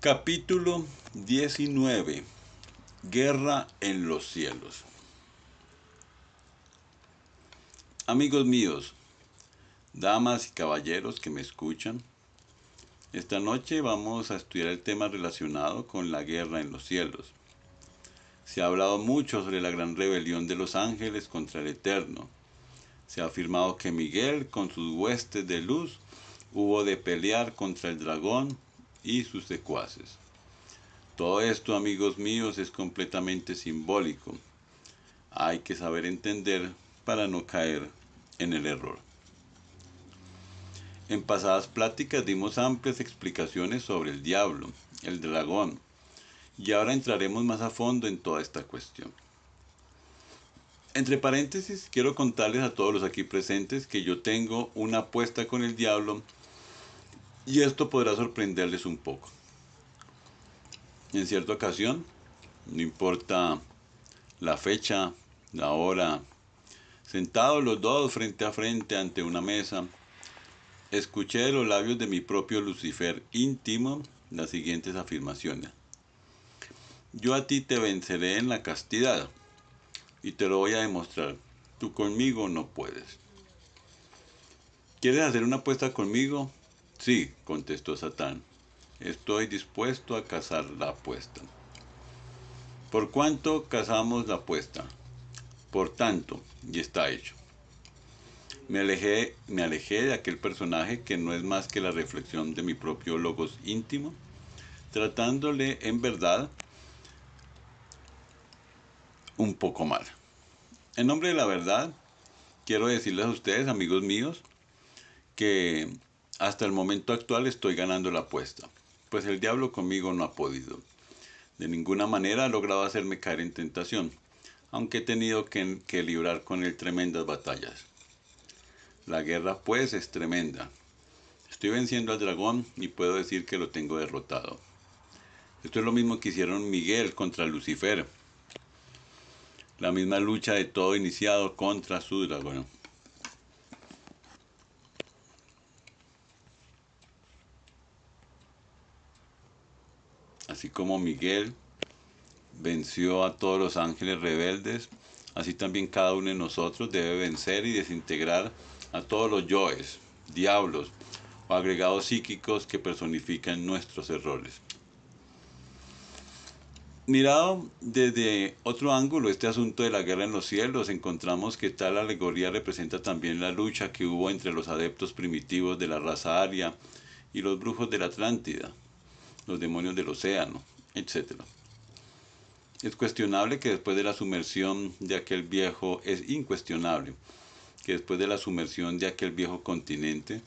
Capítulo 19. Guerra en los cielos. Amigos míos, damas y caballeros que me escuchan, esta noche vamos a estudiar el tema relacionado con la guerra en los cielos. Se ha hablado mucho sobre la gran rebelión de los ángeles contra el Eterno. Se ha afirmado que Miguel, con sus huestes de luz, hubo de pelear contra el dragón y sus secuaces. Todo esto, amigos míos, es completamente simbólico. Hay que saber entender para no caer en el error. En pasadas pláticas dimos amplias explicaciones sobre el diablo, el dragón, y ahora entraremos más a fondo en toda esta cuestión. Entre paréntesis, quiero contarles a todos los aquí presentes que yo tengo una apuesta con el diablo y esto podrá sorprenderles un poco. En cierta ocasión, no importa la fecha, la hora, sentados los dos frente a frente ante una mesa, escuché de los labios de mi propio Lucifer íntimo las siguientes afirmaciones. Yo a ti te venceré en la castidad y te lo voy a demostrar. Tú conmigo no puedes. ¿Quieres hacer una apuesta conmigo? Sí, contestó Satán. Estoy dispuesto a cazar la apuesta. ¿Por cuánto cazamos la apuesta? Por tanto, y está hecho. Me alejé de aquel personaje que no es más que la reflexión de mi propio logos íntimo, tratándole en verdad un poco mal. En nombre de la verdad, quiero decirles a ustedes, amigos míos, que hasta el momento actual estoy ganando la apuesta, pues el diablo conmigo no ha podido. De ninguna manera ha logrado hacerme caer en tentación, aunque he tenido que librar con él tremendas batallas. La guerra, pues, es tremenda. Estoy venciendo al dragón y puedo decir que lo tengo derrotado. Esto es lo mismo que hicieron Miguel contra Lucifer. La misma lucha de todo iniciado contra su dragón. Así como Miguel venció a todos los ángeles rebeldes, así también cada uno de nosotros debe vencer y desintegrar a todos los yoes, diablos o agregados psíquicos que personifican nuestros errores. Mirado desde otro ángulo este asunto de la guerra en los cielos, encontramos que tal alegoría representa también la lucha que hubo entre los adeptos primitivos de la raza aria y los brujos de la Atlántida, los demonios del océano, etc. Es cuestionable que después de la sumersión de aquel viejo, es incuestionable que después de la sumersión de aquel viejo continente,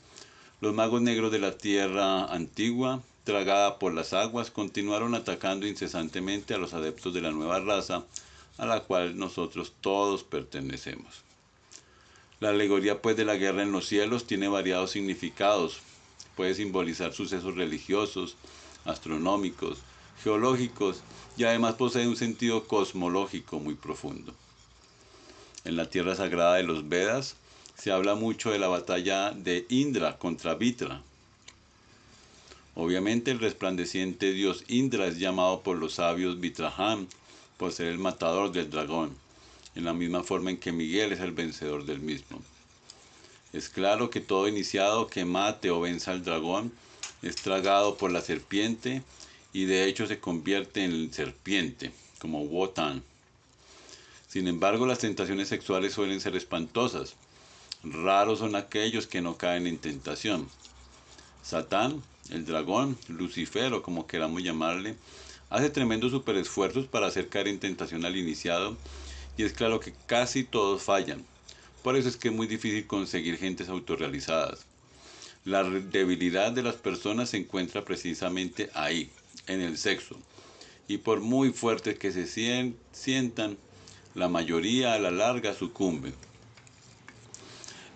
los magos negros de la tierra antigua, tragada por las aguas, continuaron atacando incesantemente a los adeptos de la nueva raza, a la cual nosotros todos pertenecemos. La alegoría pues de la guerra en los cielos tiene variados significados. Puede simbolizar sucesos religiosos, astronómicos, geológicos y además posee un sentido cosmológico muy profundo. En la tierra sagrada de los Vedas se habla mucho de la batalla de Indra contra Vitra. Obviamente el resplandeciente dios Indra es llamado por los sabios Vitrahan por ser el matador del dragón, en la misma forma en que Miguel es el vencedor del mismo. Es claro que todo iniciado que mate o venza al dragón es tragado por la serpiente y de hecho se convierte en serpiente, como Wotan. Sin embargo, las tentaciones sexuales suelen ser espantosas. Raros son aquellos que no caen en tentación. Satán, el dragón, Lucifer o como queramos llamarle, hace tremendos superesfuerzos para hacer caer en tentación al iniciado y es claro que casi todos fallan. Por eso es que es muy difícil conseguir gentes autorrealizadas. La debilidad de las personas se encuentra precisamente ahí, en el sexo. Y por muy fuertes que se sientan, la mayoría a la larga sucumben.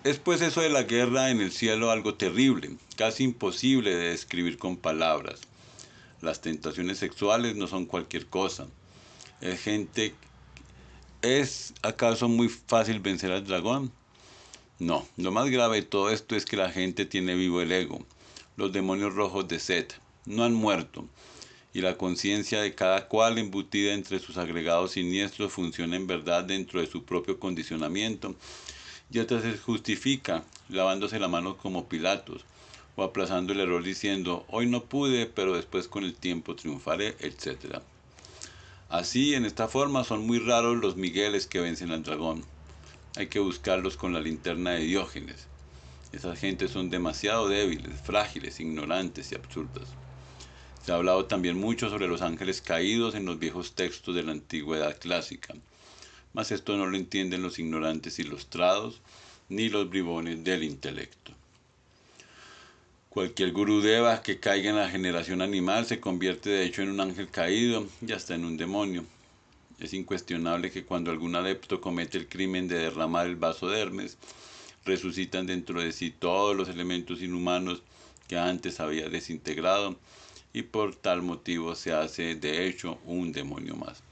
Es pues eso de la guerra en el cielo algo terrible, casi imposible de describir con palabras. Las tentaciones sexuales no son cualquier cosa. ¿Es acaso muy fácil vencer al dragón? No, lo más grave de todo esto es que la gente tiene vivo el ego. Los demonios rojos de Set no han muerto. y la conciencia de cada cual embutida entre sus agregados siniestros funciona en verdad dentro de su propio condicionamiento, y otra se justifica lavándose la mano como Pilatos, o aplazando el error diciendo, hoy no pude, pero después con el tiempo triunfaré, etc. Así, en esta forma, son muy raros los Migueles que vencen al dragón. Hay que buscarlos con la linterna de Diógenes. Esas gentes son demasiado débiles, frágiles, ignorantes y absurdas. Se ha hablado también mucho sobre los ángeles caídos en los viejos textos de la antigüedad clásica, mas esto no lo entienden los ignorantes ilustrados ni los bribones del intelecto. Cualquier gurudeva que caiga en la generación animal se convierte de hecho en un ángel caído y hasta en un demonio. Es incuestionable que cuando algún adepto comete el crimen de derramar el vaso de Hermes, resucitan dentro de sí todos los elementos inhumanos que antes había desintegrado y por tal motivo se hace de hecho un demonio más.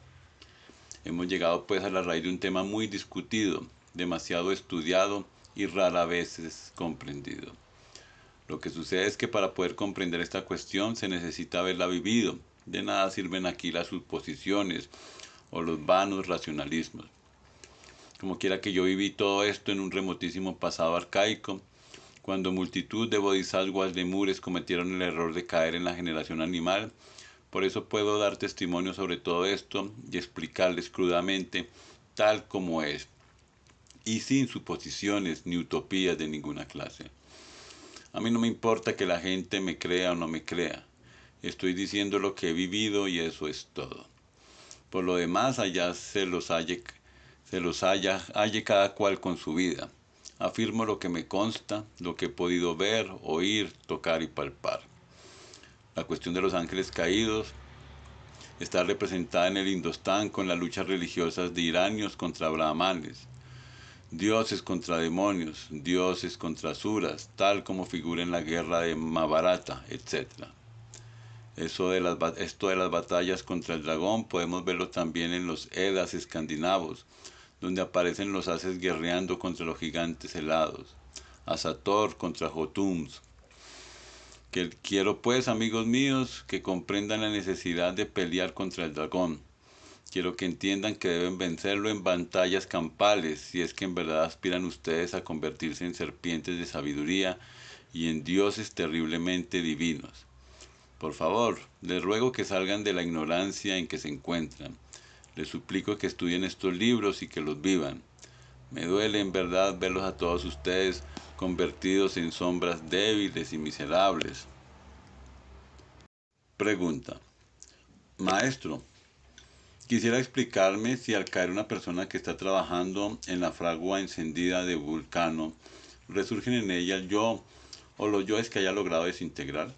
Hemos llegado pues a la raíz de un tema muy discutido, demasiado estudiado y rara vez comprendido. Lo que sucede es que para poder comprender esta cuestión se necesita haberla vivido. De nada sirven aquí las suposiciones o los vanos racionalismos. Como quiera que yo viví todo esto en un remotísimo pasado arcaico, cuando multitud de bodhisattvas lemures cometieron el error de caer en la generación animal. Por eso puedo dar testimonio sobre todo esto y explicarles crudamente tal como es, y sin suposiciones ni utopías de ninguna clase. A mí no me importa que la gente me crea o no me crea. Estoy diciendo lo que he vivido y eso es todo. Por lo demás, allá se los halle cada cual con su vida. Afirmo lo que me consta, lo que he podido ver, oír, tocar y palpar. La cuestión de los ángeles caídos está representada en el Indostán con las luchas religiosas de iranios contra brahmanes, dioses contra demonios, dioses contra asuras, tal como figura en la guerra de Mahabharata, etc. Esto de las batallas contra el dragón podemos verlo también en los Edas escandinavos, donde aparecen los haces guerreando contra los gigantes helados, Asator contra Jotuns. Quiero pues, amigos míos, que comprendan la necesidad de pelear contra el dragón. Quiero que entiendan que deben vencerlo en batallas campales, si es que en verdad aspiran ustedes a convertirse en serpientes de sabiduría y en dioses terriblemente divinos. Por favor, les ruego que salgan de la ignorancia en que se encuentran. Les suplico que estudien estos libros y que los vivan. Me duele en verdad verlos a todos ustedes convertidos en sombras débiles y miserables. Pregunta. Maestro, quisiera explicarme si al caer una persona que está trabajando en la fragua encendida de Vulcano, resurgen en ella el yo o los yoes que haya logrado desintegrar.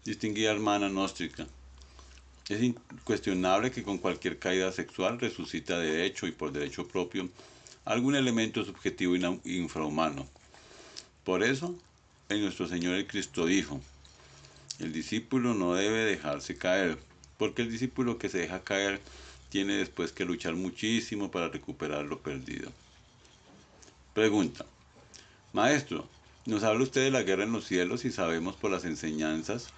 Distinguida hermana gnóstica, es incuestionable que con cualquier caída sexual resucita de hecho y por derecho propio algún elemento subjetivo infrahumano. Por eso, nuestro Señor el Cristo dijo, el discípulo no debe dejarse caer, porque el discípulo que se deja caer tiene después que luchar muchísimo para recuperar lo perdido. Pregunta. Maestro, nos habla usted de la guerra en los cielos y sabemos por las enseñanzas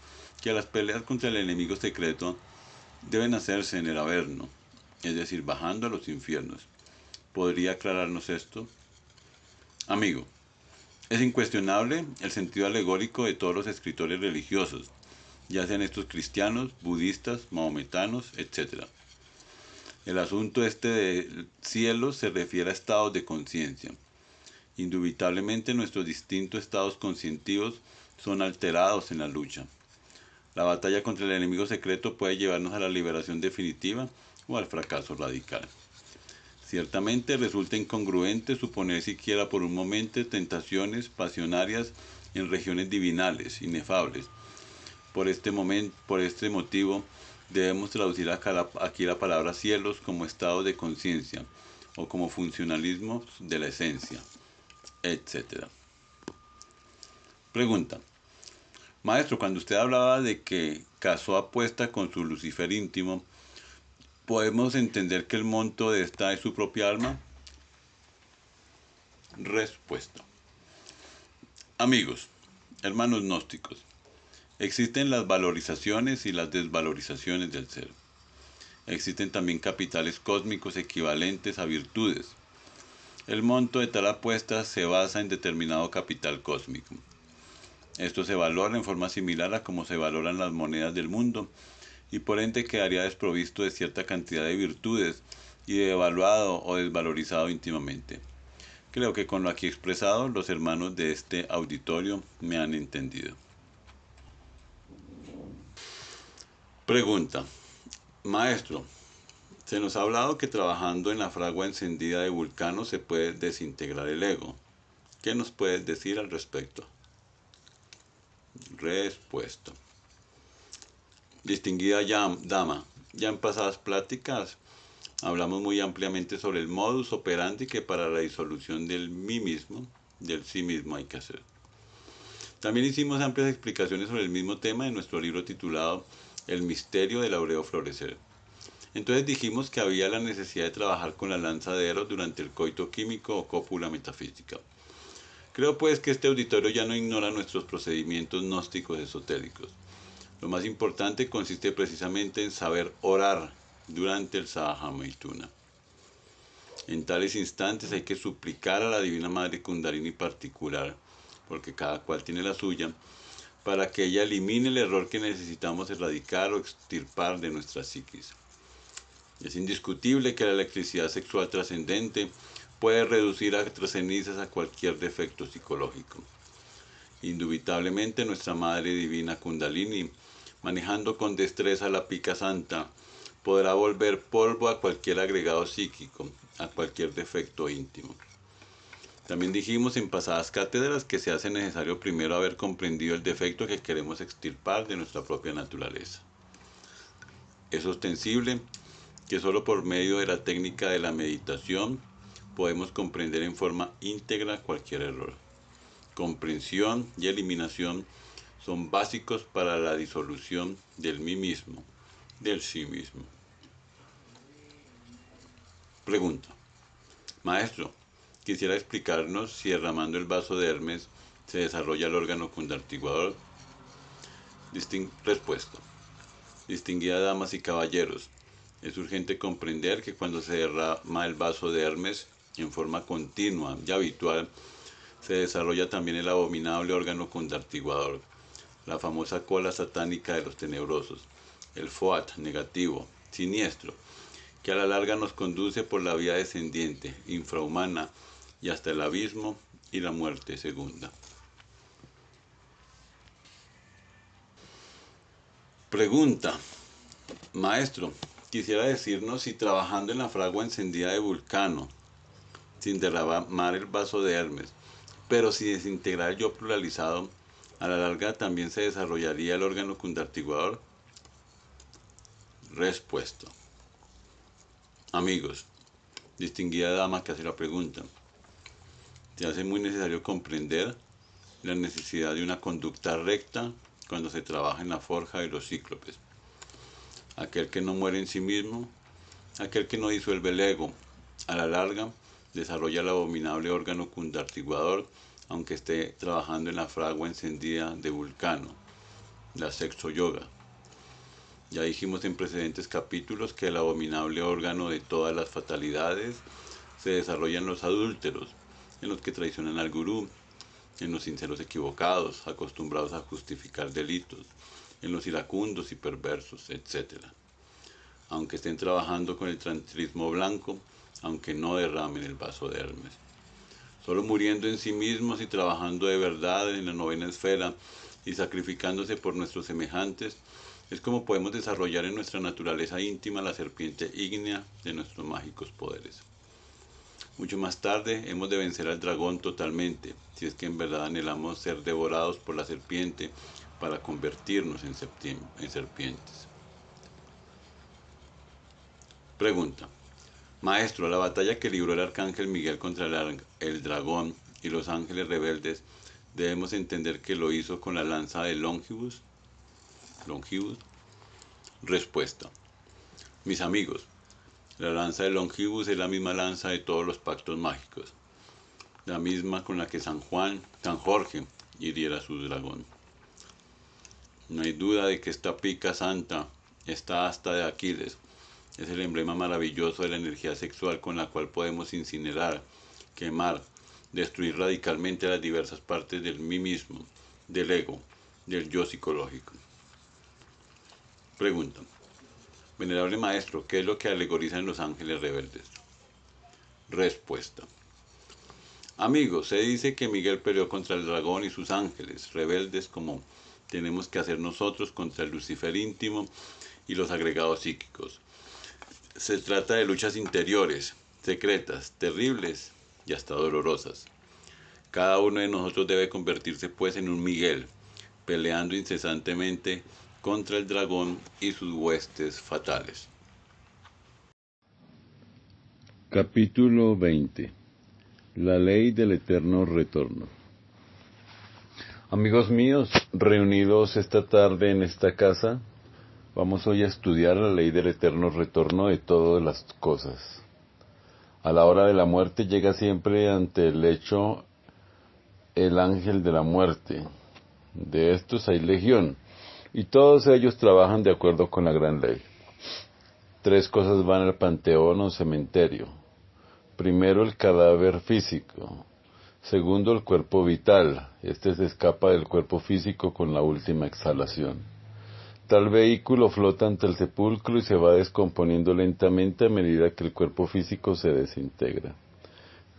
que las peleas contra el enemigo secreto deben hacerse en el Averno, es decir, bajando a los infiernos. ¿Podría aclararnos esto? Amigo, es incuestionable el sentido alegórico de todos los escritores religiosos, ya sean estos cristianos, budistas, mahometanos, etc. El asunto este del cielo se refiere a estados de conciencia. Indubitablemente nuestros distintos estados conscientivos son alterados en la lucha. La batalla contra el enemigo secreto puede llevarnos a la liberación definitiva o al fracaso radical. Ciertamente resulta incongruente suponer siquiera por un momento tentaciones pasionarias en regiones divinales, inefables. Por este motivo, debemos traducir aquí la palabra cielos como estado de conciencia o como funcionalismo de la esencia, etc. Pregunta. Maestro, cuando usted hablaba de que casó apuesta con su Lucifer íntimo, ¿podemos entender que el monto de esta es su propia alma? Respuesta. Amigos, hermanos gnósticos, Existen las valorizaciones y las desvalorizaciones del ser. Existen también capitales cósmicos equivalentes a virtudes. El monto de tal apuesta se basa en determinado capital cósmico. Esto se valora en forma similar a como se valoran las monedas del mundo y por ende quedaría desprovisto de cierta cantidad de virtudes y devaluado o desvalorizado íntimamente. Creo que con lo aquí expresado los hermanos de este auditorio me han entendido. Pregunta. Maestro, se nos ha hablado que trabajando en la fragua encendida de Vulcano se puede desintegrar el ego. ¿Qué nos puedes decir al respecto? Respuesta. Distinguida dama, ya en pasadas pláticas hablamos muy ampliamente sobre el modus operandi que para la disolución del mí mismo, del sí mismo hay que hacer. También hicimos amplias explicaciones sobre el mismo tema en nuestro libro titulado El misterio del áureo florecer. Entonces dijimos que había la necesidad de trabajar con la lanza de Eros durante el coito químico o cópula metafísica. Creo pues que este auditorio ya no ignora nuestros procedimientos gnósticos esotéricos. Lo más importante consiste precisamente en saber orar durante el Sahaja Maituna. En tales instantes hay que suplicar a la Divina Madre Kundalini particular, porque cada cual tiene la suya, para que ella elimine el error que necesitamos erradicar o extirpar de nuestra psiquis. Es indiscutible que la electricidad sexual trascendente puede reducir a cenizas a cualquier defecto psicológico. Indubitablemente nuestra Madre Divina Kundalini, manejando con destreza la pica santa, podrá volver polvo a cualquier agregado psíquico, a cualquier defecto íntimo. También dijimos en pasadas cátedras que se hace necesario primero haber comprendido el defecto que queremos extirpar de nuestra propia naturaleza. Es ostensible que solo por medio de la técnica de la meditación podemos comprender en forma íntegra cualquier error. Comprensión y eliminación son básicos para la disolución del mí mismo, del sí mismo. Pregunta. Maestro, quisiera explicarnos si derramando el vaso de Hermes se desarrolla el órgano cundartiguador. Respuesta. Distinguidas damas y caballeros, es urgente comprender que cuando se derrama el vaso de Hermes en forma continua y habitual, se desarrolla también el abominable órgano cundartiguador, la famosa cola satánica de los tenebrosos, el foat negativo, siniestro, que a la larga nos conduce por la vía descendiente, infrahumana y hasta el abismo y la muerte segunda. Pregunta. Maestro, quisiera decirnos si trabajando en la fragua encendida de Vulcano, sin derramar el vaso de Hermes, pero sin desintegrar el yo pluralizado, a la larga también se desarrollaría el órgano cundartiguador. Respuesta. Amigos, distinguida dama que hace la pregunta, se hace muy necesario comprender la necesidad de una conducta recta cuando se trabaja en la forja de los cíclopes. Aquel que no muere en sí mismo, aquel que no disuelve el ego, a la larga desarrolla el abominable órgano cundartiguador, aunque esté trabajando en la fragua encendida de Vulcano, la sexo yoga. Ya dijimos en precedentes capítulos que el abominable órgano de todas las fatalidades se desarrolla en los adúlteros, en los que traicionan al gurú, en los sinceros equivocados, acostumbrados a justificar delitos, en los iracundos y perversos, etc. Aunque estén trabajando con el tantrismo blanco, aunque no derramen el vaso de Hermes. Solo muriendo en sí mismos y trabajando de verdad en la novena esfera y sacrificándose por nuestros semejantes, es como podemos desarrollar en nuestra naturaleza íntima la serpiente ígnea de nuestros mágicos poderes. Mucho más tarde hemos de vencer al dragón totalmente, si es que en verdad anhelamos ser devorados por la serpiente para convertirnos en serpientes. Pregunta. Maestro, la batalla que libró el arcángel Miguel contra el dragón y los ángeles rebeldes, debemos entender que lo hizo con la lanza de Longibus. Respuesta. Mis amigos, la lanza de Longibus es la misma lanza de todos los pactos mágicos, la misma con la que San Jorge hiriera a su dragón. No hay duda de que esta pica santa, esta asta de Aquiles, es el emblema maravilloso de la energía sexual con la cual podemos incinerar, quemar, destruir radicalmente las diversas partes del mí mismo, del ego, del yo psicológico. Pregunta. Venerable Maestro, ¿qué es lo que alegorizan los ángeles rebeldes? Respuesta. Amigos, se dice que Miguel peleó contra el dragón y sus ángeles rebeldes como tenemos que hacer nosotros contra el Lucifer íntimo y los agregados psíquicos. Se trata de luchas interiores, secretas, terribles y hasta dolorosas. Cada uno de nosotros debe convertirse pues en un Miguel, peleando incesantemente contra el dragón y sus huestes fatales. Capítulo 20. La ley del eterno retorno. Amigos míos, reunidos esta tarde en esta casa, vamos hoy a estudiar la ley del eterno retorno de todas las cosas. A la hora de la muerte llega siempre ante el lecho el ángel de la muerte. De estos hay legión, y todos ellos trabajan de acuerdo con la gran ley. 3 cosas van al panteón o cementerio. Primero, el cadáver físico. Segundo, el cuerpo vital. Este se escapa del cuerpo físico con la última exhalación. Tal vehículo flota ante el sepulcro y se va descomponiendo lentamente a medida que el cuerpo físico se desintegra.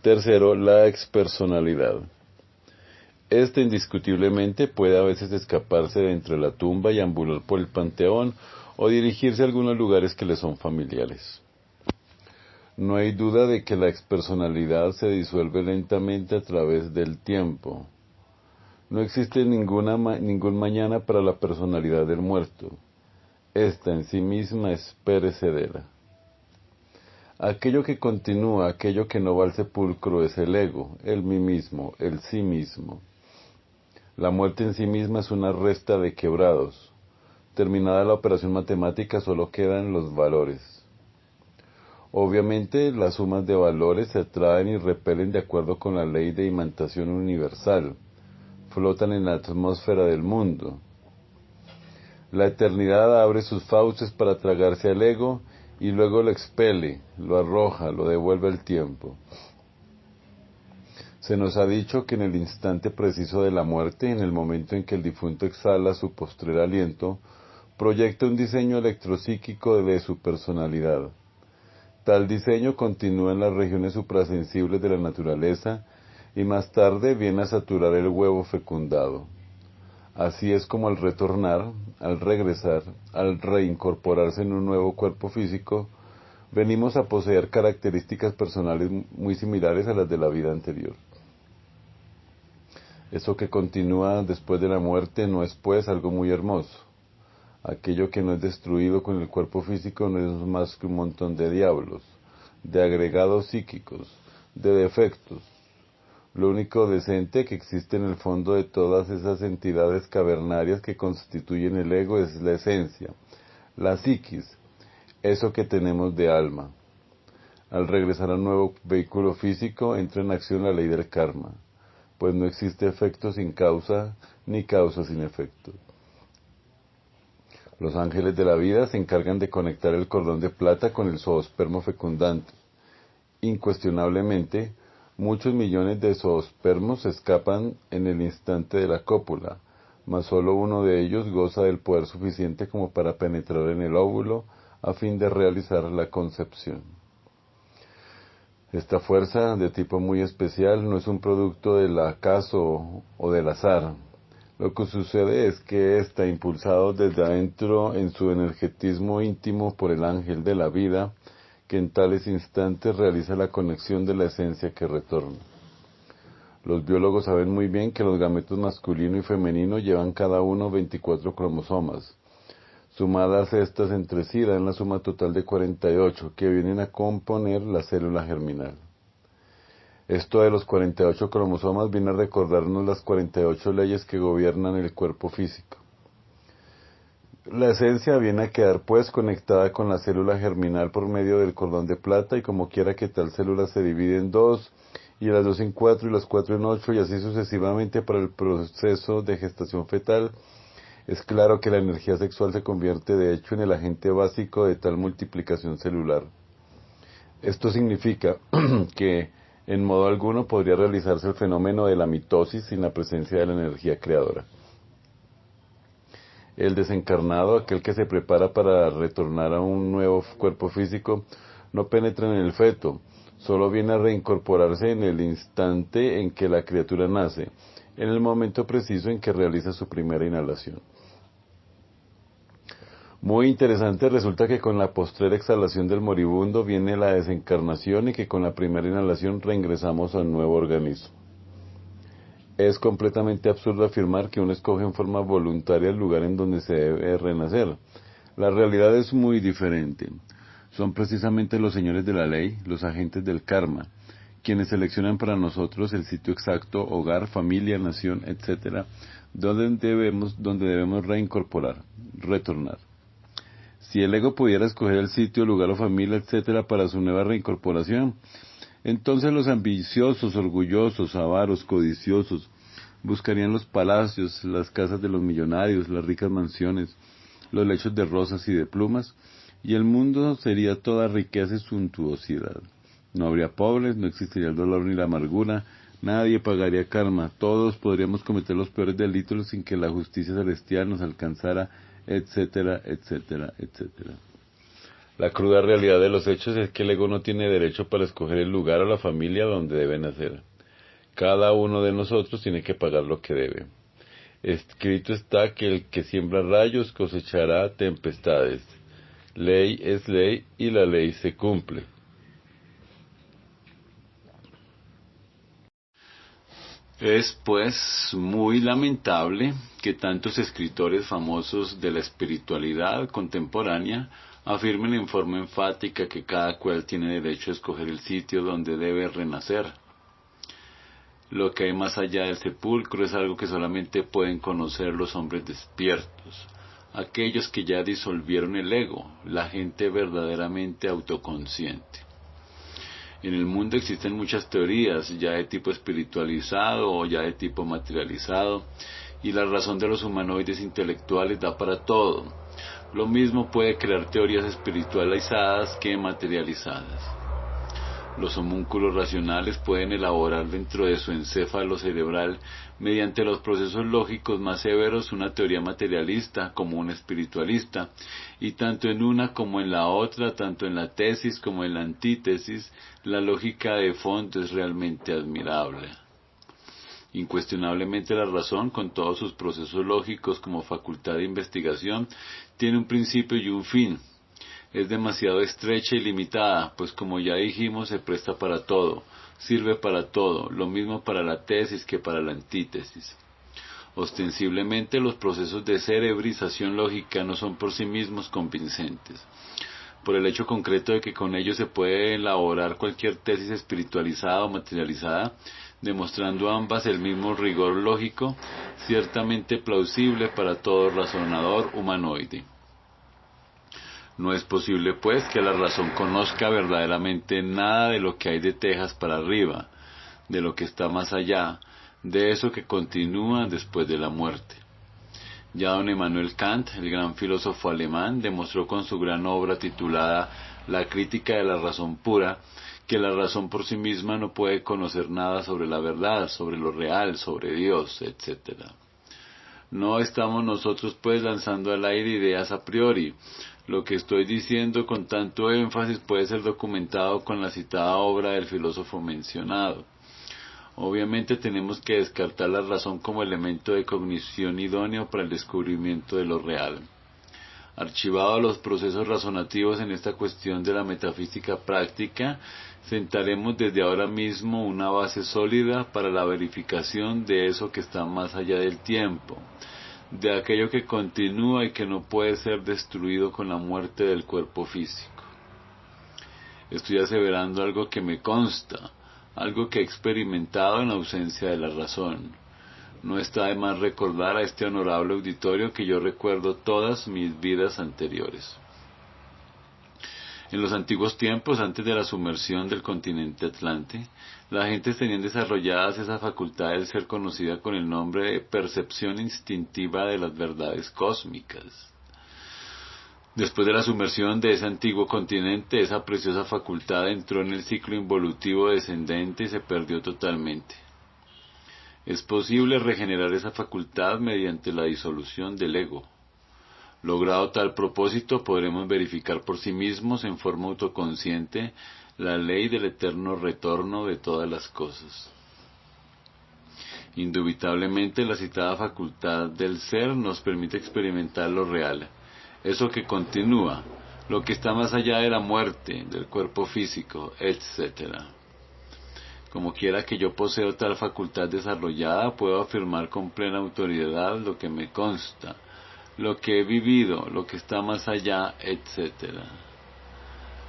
Tercero, la expersonalidad. Este indiscutiblemente puede a veces escaparse de entre la tumba y ambular por el panteón o dirigirse a algunos lugares que le son familiares. No hay duda de que la expersonalidad se disuelve lentamente a través del tiempo. No existe ningún mañana para la personalidad del muerto. Esta en sí misma es perecedera. Aquello que continúa, aquello que no va al sepulcro es el ego, el mí mismo, el sí mismo. La muerte en sí misma es una resta de quebrados. Terminada la operación matemática solo quedan los valores. Obviamente, las sumas de valores se atraen y repelen de acuerdo con la ley de imantación universal. Flotan en la atmósfera del mundo. La eternidad abre sus fauces para tragarse al ego y luego lo expele, lo arroja, lo devuelve al tiempo. Se nos ha dicho que en el instante preciso de la muerte, en el momento en que el difunto exhala su postrer aliento, proyecta un diseño electropsíquico de su personalidad. Tal diseño continúa en las regiones suprasensibles de la naturaleza y más tarde viene a saturar el huevo fecundado. Así es como al retornar, al regresar, al reincorporarse en un nuevo cuerpo físico, venimos a poseer características personales muy similares a las de la vida anterior. Eso que continúa después de la muerte no es pues algo muy hermoso. Aquello que no es destruido con el cuerpo físico no es más que un montón de diablos, de agregados psíquicos, de defectos. Lo único decente que existe en el fondo de todas esas entidades cavernarias que constituyen el ego es la esencia, la psiquis, eso que tenemos de alma. Al regresar al nuevo vehículo físico entra en acción la ley del karma, pues no existe efecto sin causa ni causa sin efecto. Los ángeles de la vida se encargan de conectar el cordón de plata con el zoospermo fecundante. Incuestionablemente, muchos millones de zoospermos escapan en el instante de la cópula, mas solo uno de ellos goza del poder suficiente como para penetrar en el óvulo a fin de realizar la concepción. Esta fuerza, de tipo muy especial, no es un producto del acaso o del azar. Lo que sucede es que está impulsado desde adentro en su energetismo íntimo por el ángel de la vida, que en tales instantes realiza la conexión de la esencia que retorna. Los biólogos saben muy bien que los gametos masculino y femenino llevan cada uno 24 cromosomas. Sumadas estas entre sí dan la suma total de 48, que vienen a componer la célula germinal. Esto de los 48 cromosomas viene a recordarnos las 48 leyes que gobiernan el cuerpo físico. La esencia viene a quedar pues conectada con la célula germinal por medio del cordón de plata y como quiera que tal célula se divide en 2 y las 2 en 4 y las 4 en 8 y así sucesivamente para el proceso de gestación fetal, Es claro que la energía sexual se convierte de hecho en el agente básico de tal multiplicación celular. Esto significa que en modo alguno podría realizarse el fenómeno de la mitosis sin la presencia de la energía creadora. El desencarnado, aquel que se prepara para retornar a un nuevo cuerpo físico, no penetra en el feto, solo viene a reincorporarse en el instante en que la criatura nace, en el momento preciso en que realiza su primera inhalación. Muy interesante, resulta que con la postrera exhalación del moribundo viene la desencarnación y que con la primera inhalación reingresamos a un nuevo organismo. Es completamente absurdo afirmar que uno escoge en forma voluntaria el lugar en donde se debe renacer. La realidad es muy diferente. Son precisamente los señores de la ley, los agentes del karma, quienes seleccionan para nosotros el sitio exacto, hogar, familia, nación, etc., donde debemos reincorporar, retornar. Si el ego pudiera escoger el sitio, lugar o familia, etc., para su nueva reincorporación, entonces los ambiciosos, orgullosos, avaros, codiciosos, buscarían los palacios, las casas de los millonarios, las ricas mansiones, los lechos de rosas y de plumas, y el mundo sería toda riqueza y suntuosidad. No habría pobres, no existiría el dolor ni la amargura, nadie pagaría karma, todos podríamos cometer los peores delitos sin que la justicia celestial nos alcanzara, etcétera, etcétera, etcétera. La cruda realidad de los hechos es que el ego no tiene derecho para escoger el lugar o la familia donde debe nacer. Cada uno de nosotros tiene que pagar lo que debe. Escrito está que el que siembra rayos cosechará tempestades. Ley es ley y la ley se cumple. Es, pues, muy lamentable que tantos escritores famosos de la espiritualidad contemporánea afirmen en forma enfática que cada cual tiene derecho a escoger el sitio donde debe renacer. Lo que hay más allá del sepulcro es algo que solamente pueden conocer los hombres despiertos, aquellos que ya disolvieron el ego, la gente verdaderamente autoconsciente. En el mundo existen muchas teorías, ya de tipo espiritualizado o ya de tipo materializado, y la razón de los humanoides intelectuales da para todo. Lo mismo puede crear teorías espiritualizadas que materializadas. Los homúnculos racionales pueden elaborar dentro de su encéfalo cerebral, mediante los procesos lógicos más severos, una teoría materialista como una espiritualista, y tanto en una como en la otra, tanto en la tesis como en la antítesis, la lógica de fondo es realmente admirable. Incuestionablemente la razón, con todos sus procesos lógicos como facultad de investigación, tiene un principio y un fin. Es demasiado estrecha y limitada, pues como ya dijimos, se presta para todo, sirve para todo, lo mismo para la tesis que para la antítesis. Ostensiblemente los procesos de cerebrización lógica no son por sí mismos convincentes. Por el hecho concreto de que con ellos se puede elaborar cualquier tesis espiritualizada o materializada, demostrando ambas el mismo rigor lógico, ciertamente plausible para todo razonador humanoide. No es posible, pues, que la razón conozca verdaderamente nada de lo que hay de Texas para arriba, de lo que está más allá, de eso que continúa después de la muerte. Ya don Immanuel Kant, el gran filósofo alemán, demostró con su gran obra titulada La crítica de la razón pura, que la razón por sí misma no puede conocer nada sobre la verdad, sobre lo real, sobre Dios, etc. No estamos nosotros pues lanzando al aire ideas a priori. Lo que estoy diciendo con tanto énfasis puede ser documentado con la citada obra del filósofo mencionado. Obviamente tenemos que descartar la razón como elemento de cognición idóneo para el descubrimiento de lo real. Archivados los procesos razonativos en esta cuestión de la metafísica práctica, sentaremos desde ahora mismo una base sólida para la verificación de eso que está más allá del tiempo, de aquello que continúa y que no puede ser destruido con la muerte del cuerpo físico. Estoy aseverando algo que me consta, algo que he experimentado en ausencia de la razón. No está de más recordar a este honorable auditorio que yo recuerdo todas mis vidas anteriores. En los antiguos tiempos, antes de la sumersión del continente Atlante, las gentes tenían desarrolladas esa facultad de ser conocida con el nombre de percepción instintiva de las verdades cósmicas. Después de la sumersión de ese antiguo continente, esa preciosa facultad entró en el ciclo involutivo descendente y se perdió totalmente. Es posible regenerar esa facultad mediante la disolución del ego. Logrado tal propósito, podremos verificar por sí mismos en forma autoconsciente la ley del eterno retorno de todas las cosas. Indubitablemente, la citada facultad del ser nos permite experimentar lo real, eso que continúa, lo que está más allá de la muerte, del cuerpo físico, etc. Como quiera que yo poseo tal facultad desarrollada, puedo afirmar con plena autoridad lo que me consta, lo que he vivido, lo que está más allá, etc.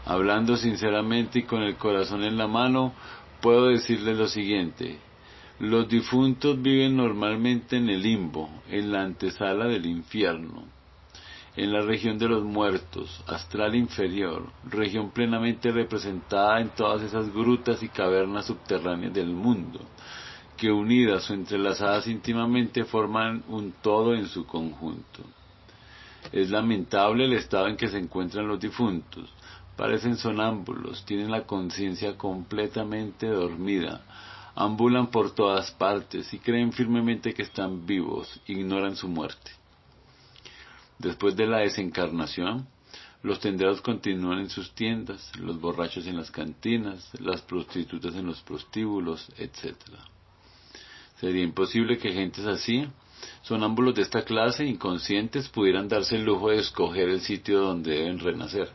Hablando sinceramente y con el corazón en la mano, puedo decirles lo siguiente: los difuntos viven normalmente en el limbo, en la antesala del infierno, en la región de los muertos, astral inferior, región plenamente representada en todas esas grutas y cavernas subterráneas del mundo, que unidas o entrelazadas íntimamente forman un todo en su conjunto. Es lamentable el estado en que se encuentran los difuntos. Parecen sonámbulos, tienen la conciencia completamente dormida, ambulan por todas partes y creen firmemente que están vivos, ignoran su muerte. Después de la desencarnación, los tenderos continúan en sus tiendas, los borrachos en las cantinas, las prostitutas en los prostíbulos, etc. Sería imposible que gentes así, sonámbulos de esta clase, inconscientes, pudieran darse el lujo de escoger el sitio donde deben renacer.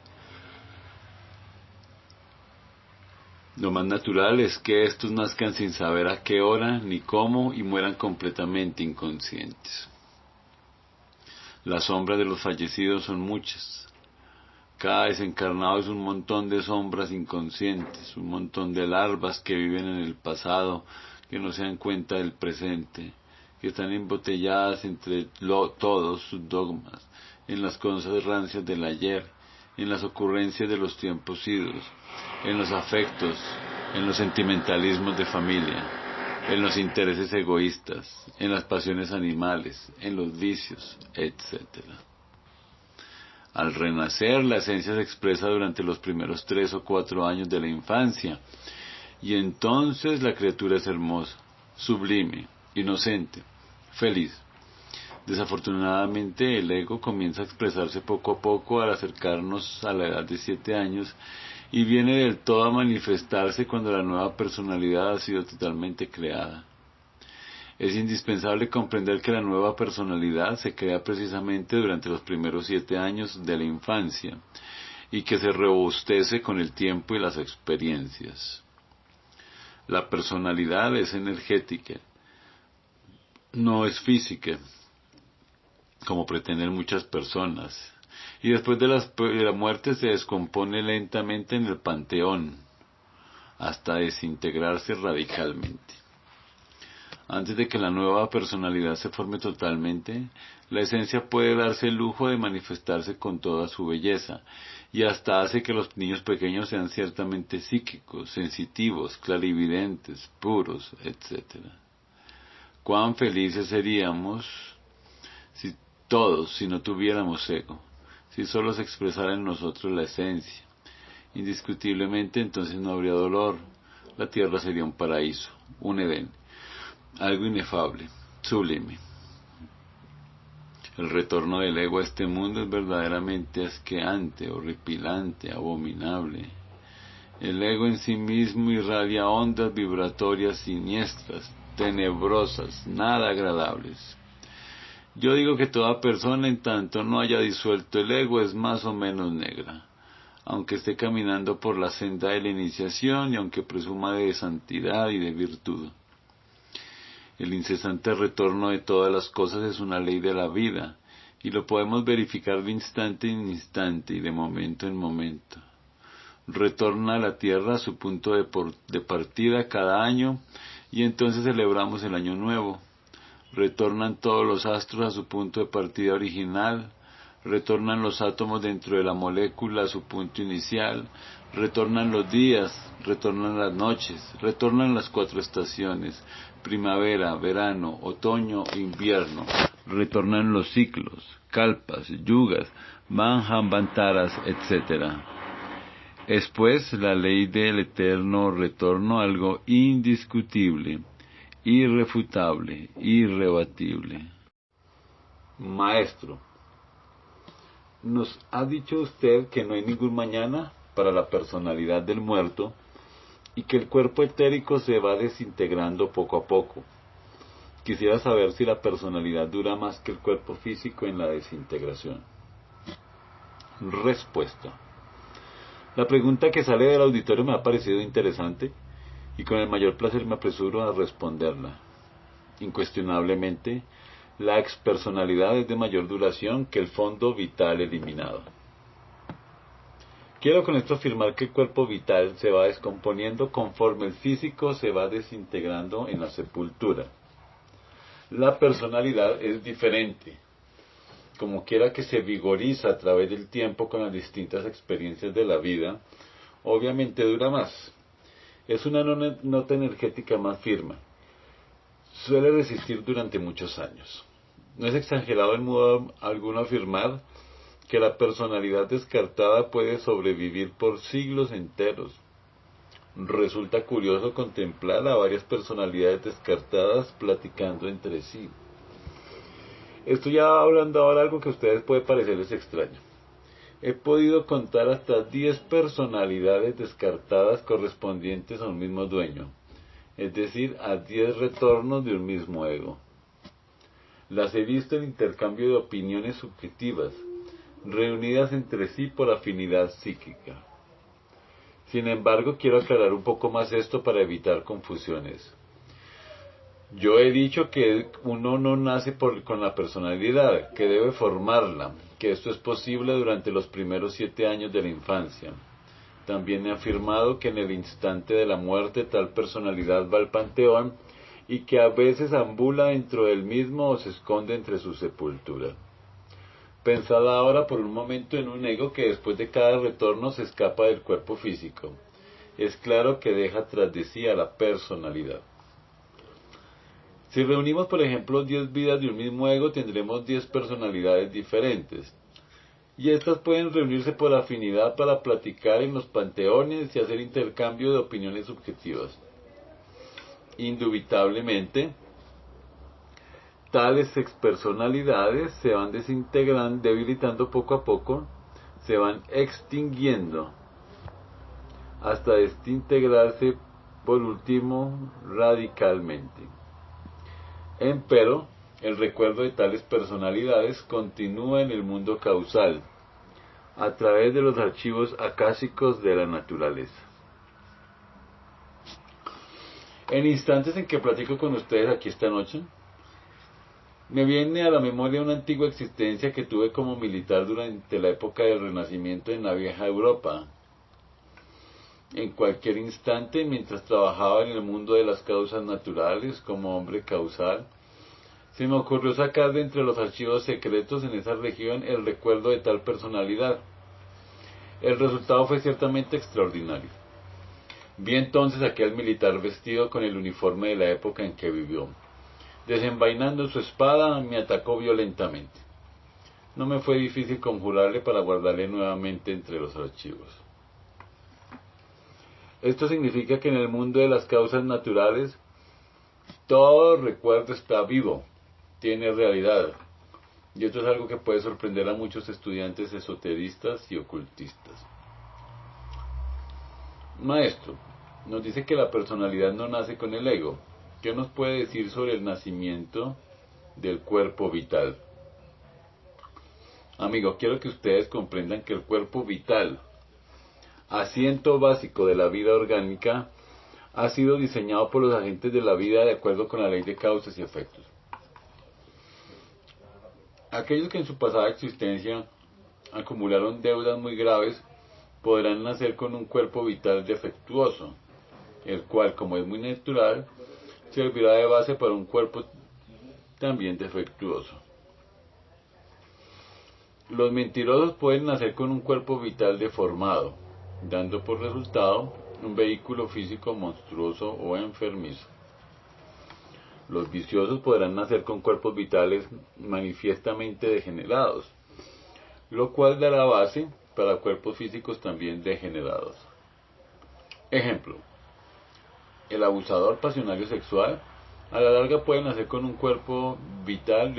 Lo más natural es que estos nazcan sin saber a qué hora ni cómo y mueran completamente inconscientes. Las sombras de los fallecidos son muchas. Cada desencarnado es un montón de sombras inconscientes, un montón de larvas que viven en el pasado, que no se dan cuenta del presente, que están embotelladas entre todos sus dogmas, en las cosas rancias del ayer, en las ocurrencias de los tiempos idos, en los afectos, en los sentimentalismos de familia, en los intereses egoístas, en las pasiones animales, en los vicios, etc. Al renacer, la esencia se expresa durante los primeros 3 o 4 años de la infancia, y entonces la criatura es hermosa, sublime, inocente, feliz. Desafortunadamente, el ego comienza a expresarse poco a poco al acercarnos a la edad de 7 años, y viene del todo a manifestarse cuando la nueva personalidad ha sido totalmente creada. Es indispensable comprender que la nueva personalidad se crea precisamente durante los primeros 7 años de la infancia, y que se robustece con el tiempo y las experiencias. La personalidad es energética, no es física, como pretenden muchas personas, y después de la muerte se descompone lentamente en el panteón, hasta desintegrarse radicalmente. Antes de que la nueva personalidad se forme totalmente, la esencia puede darse el lujo de manifestarse con toda su belleza, y hasta hace que los niños pequeños sean ciertamente psíquicos, sensitivos, clarividentes, puros, etc. Cuán felices seríamos si no tuviéramos ego, si solo se expresara en nosotros la esencia. Indiscutiblemente entonces no habría dolor, la tierra sería un paraíso, un Edén, algo inefable, sublime. El retorno del ego a este mundo es verdaderamente asqueante, horripilante, abominable. El ego en sí mismo irradia ondas vibratorias siniestras, tenebrosas, nada agradables. Yo digo que toda persona, en tanto no haya disuelto el ego, es más o menos negra, aunque esté caminando por la senda de la iniciación y aunque presuma de santidad y de virtud. El incesante retorno de todas las cosas es una ley de la vida, y lo podemos verificar de instante en instante y de momento en momento. Retorna a la tierra a su punto de partida cada año, y entonces celebramos el año nuevo. Retornan todos los astros a su punto de partida original, retornan los átomos dentro de la molécula a su punto inicial, retornan los días, retornan las noches, retornan las 4 estaciones, primavera, verano, otoño, invierno, retornan los ciclos, kalpas, yugas, manjambantaras, etc. Es pues la ley del eterno retorno algo indiscutible, irrefutable, irrebatible. Maestro, nos ha dicho usted que no hay ningún mañana para la personalidad del muerto y que el cuerpo etérico se va desintegrando poco a poco. Quisiera saber si la personalidad dura más que el cuerpo físico en la desintegración. Respuesta. La pregunta que sale del auditorio me ha parecido interesante y con el mayor placer me apresuro a responderla. Incuestionablemente, la expersonalidad es de mayor duración que el fondo vital eliminado. Quiero con esto afirmar que el cuerpo vital se va descomponiendo conforme el físico se va desintegrando en la sepultura. La personalidad es diferente. Como quiera que se vigoriza a través del tiempo con las distintas experiencias de la vida, obviamente dura más. Es una nota energética más firme. Suele resistir durante muchos años. No es exagerado en modo alguno afirmar que la personalidad descartada puede sobrevivir por siglos enteros. Resulta curioso contemplar a varias personalidades descartadas platicando entre sí. Estoy ya hablando ahora algo que a ustedes puede parecerles extraño. He podido contar hasta 10 personalidades descartadas correspondientes a un mismo dueño, es decir, a 10 retornos de un mismo ego. Las he visto en intercambio de opiniones subjetivas, reunidas entre sí por afinidad psíquica. Sin embargo, quiero aclarar un poco más esto para evitar confusiones. Yo he dicho que uno no nace con la personalidad, que debe formarla, que esto es posible durante los primeros 7 años de la infancia. También he afirmado que en el instante de la muerte tal personalidad va al panteón y que a veces ambula dentro del mismo o se esconde entre su sepultura. Pensad ahora por un momento en un ego que después de cada retorno se escapa del cuerpo físico. Es claro que deja tras de sí a la personalidad. Si reunimos, por ejemplo, 10 vidas de un mismo ego, tendremos 10 personalidades diferentes. Y estas pueden reunirse por afinidad para platicar en los panteones y hacer intercambio de opiniones subjetivas. Indubitablemente, tales expersonalidades se van desintegrando, debilitando poco a poco, se van extinguiendo, hasta desintegrarse por último radicalmente. Empero, el recuerdo de tales personalidades continúa en el mundo causal, a través de los archivos acásicos de la naturaleza. En instantes en que platico con ustedes aquí esta noche, me viene a la memoria una antigua existencia que tuve como militar durante la época del Renacimiento en la vieja Europa. En cualquier instante, mientras trabajaba en el mundo de las causas naturales como hombre causal, se me ocurrió sacar de entre los archivos secretos en esa región el recuerdo de tal personalidad. El resultado fue ciertamente extraordinario. Vi entonces a aquel militar vestido con el uniforme de la época en que vivió. Desenvainando su espada, me atacó violentamente. No me fue difícil conjurarle para guardarle nuevamente entre los archivos. Esto significa que en el mundo de las causas naturales, todo recuerdo está vivo, tiene realidad. Y esto es algo que puede sorprender a muchos estudiantes esoteristas y ocultistas. Maestro, nos dice que la personalidad no nace con el ego. ¿Qué nos puede decir sobre el nacimiento del cuerpo vital? Amigo, quiero que ustedes comprendan que el cuerpo vital, asiento básico de la vida orgánica, ha sido diseñado por los agentes de la vida de acuerdo con la ley de causas y efectos. Aquellos que en su pasada existencia acumularon deudas muy graves podrán nacer con un cuerpo vital defectuoso, el cual, como es muy natural, servirá de base para un cuerpo también defectuoso. Los mentirosos pueden nacer con un cuerpo vital deformado, dando por resultado un vehículo físico monstruoso o enfermizo. Los viciosos podrán nacer con cuerpos vitales manifiestamente degenerados, lo cual dará base para cuerpos físicos también degenerados. Ejemplo: el abusador pasionario sexual a la larga puede nacer con un cuerpo vital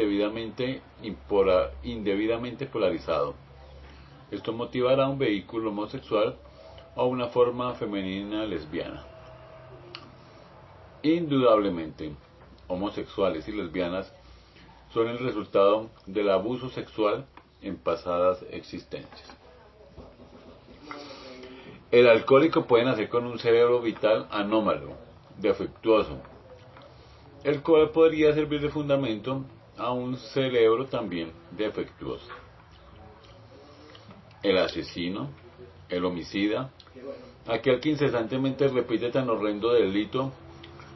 indebidamente polarizado. Esto motivará un vehículo homosexual o una forma femenina lesbiana. Indudablemente, homosexuales y lesbianas son el resultado del abuso sexual en pasadas existencias. El alcohólico puede nacer con un cerebro vital anómalo, defectuoso, el cual podría servir de fundamento a un cerebro también defectuoso. El asesino, el homicida, aquel que incesantemente repite tan horrendo delito,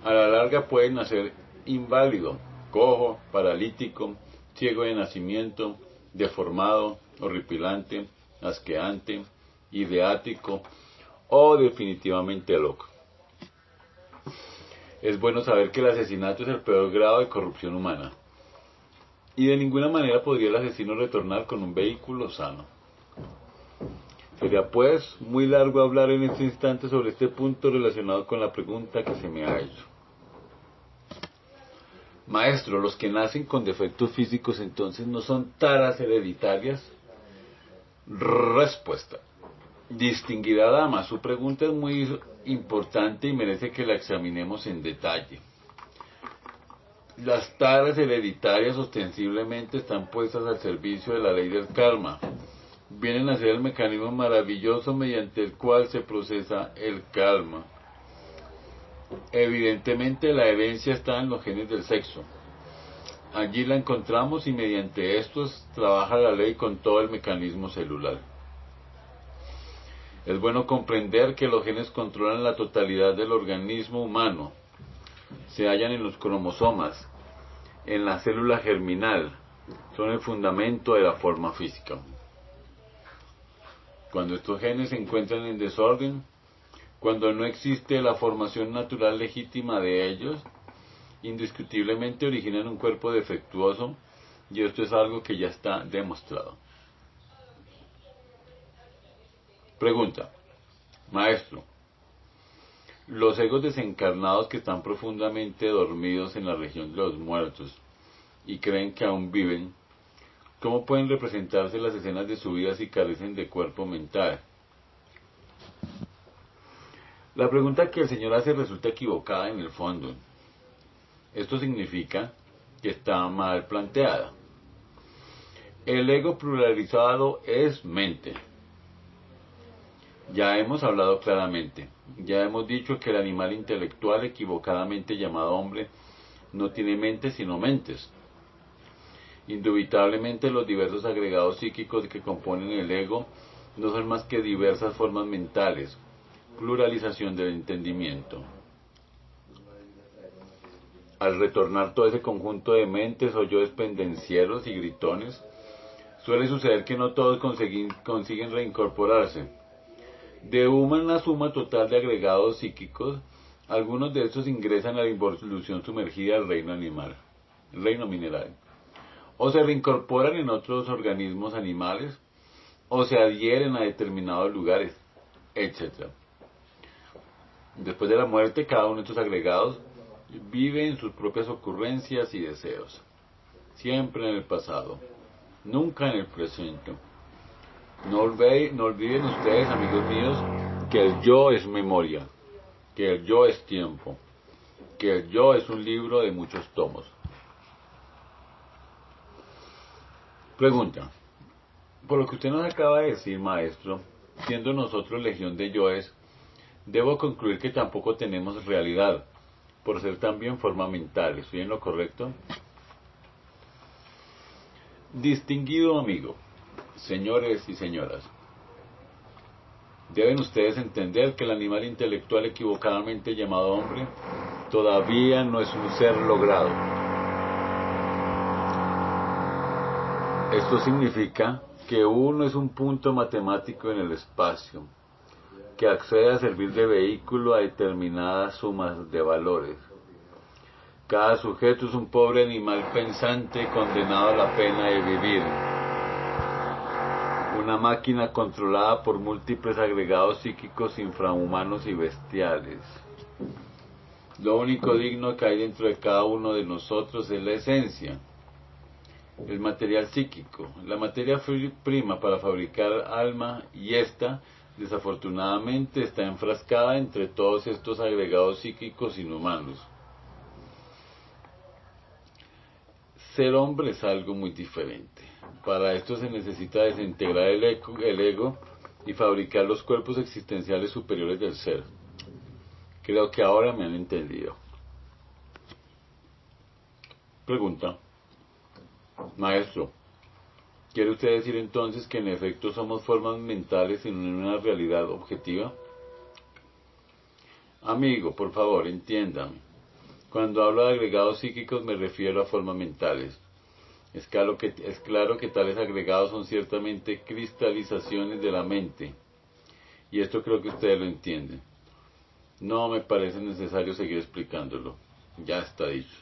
a la larga puede nacer inválido, cojo, paralítico, ciego de nacimiento, deformado, horripilante, asqueante, ideático o definitivamente loco. Es bueno saber que el asesinato es el peor grado de corrupción humana, y de ninguna manera podría el asesino retornar con un vehículo sano. Sería pues muy largo hablar en este instante sobre este punto relacionado con la pregunta que se me ha hecho. Maestro, ¿los que nacen con defectos físicos entonces no son taras hereditarias? Respuesta: distinguida dama, su pregunta es muy importante y merece que la examinemos en detalle. Las taras hereditarias ostensiblemente están puestas al servicio de la ley del karma. Vienen a ser el mecanismo maravilloso mediante el cual se procesa el karma. Evidentemente la herencia está en los genes del sexo. Allí la encontramos y mediante estos trabaja la ley con todo el mecanismo celular. Es bueno comprender que los genes controlan la totalidad del organismo humano. Se hallan en los cromosomas, en la célula germinal, son el fundamento de la forma física. Cuando estos genes se encuentran en desorden, cuando no existe la formación natural legítima de ellos, indiscutiblemente originan un cuerpo defectuoso, y esto es algo que ya está demostrado. Pregunta: maestro, los egos desencarnados que están profundamente dormidos en la región de los muertos y creen que aún viven, ¿cómo pueden representarse las escenas de su vida si carecen de cuerpo mental? La pregunta que el Señor hace resulta equivocada en el fondo. Esto significa que está mal planteada. El ego pluralizado es mente. Ya hemos hablado claramente. Ya hemos dicho que el animal intelectual equivocadamente llamado hombre no tiene mente sino mentes. Indubitablemente los diversos agregados psíquicos que componen el ego no son más que diversas formas mentales, pluralización del entendimiento. Al retornar todo ese conjunto de mentes o yoes pendencieros y gritones, suele suceder que no todos consiguen reincorporarse. De una suma total de agregados psíquicos, algunos de estos ingresan a la involución sumergida al reino animal, el reino mineral, o se reincorporan en otros organismos animales, o se adhieren a determinados lugares, etc. Después de la muerte, cada uno de estos agregados vive en sus propias ocurrencias y deseos, siempre en el pasado, nunca en el presente. No olviden ustedes, amigos míos, que el yo es memoria, que el yo es tiempo, que el yo es un libro de muchos tomos. Pregunta: por lo que usted nos acaba de decir, maestro, siendo nosotros legión de yoes, debo concluir que tampoco tenemos realidad, por ser también forma mental. ¿Estoy en lo correcto? Distinguido amigo, señores y señoras, deben ustedes entender que el animal intelectual equivocadamente llamado hombre todavía no es un ser logrado. Esto significa que uno es un punto matemático en el espacio, que accede a servir de vehículo a determinadas sumas de valores. Cada sujeto es un pobre animal pensante condenado a la pena de vivir. Una máquina controlada por múltiples agregados psíquicos infrahumanos y bestiales. Lo único digno que hay dentro de cada uno de nosotros es la esencia, el material psíquico, la materia prima para fabricar alma, y esta, desafortunadamente, está enfrascada entre todos estos agregados psíquicos inhumanos. Ser hombre es algo muy diferente. Para esto se necesita desintegrar el ego y fabricar los cuerpos existenciales superiores del ser. Creo que ahora me han entendido. Pregunta. Maestro, ¿quiere usted decir entonces que en efecto somos formas mentales en una realidad objetiva? Amigo, por favor, entiéndame. Cuando hablo de agregados psíquicos me refiero a formas mentales. Es claro que tales agregados son ciertamente cristalizaciones de la mente. Y esto creo que ustedes lo entienden. No me parece necesario seguir explicándolo. Ya está dicho.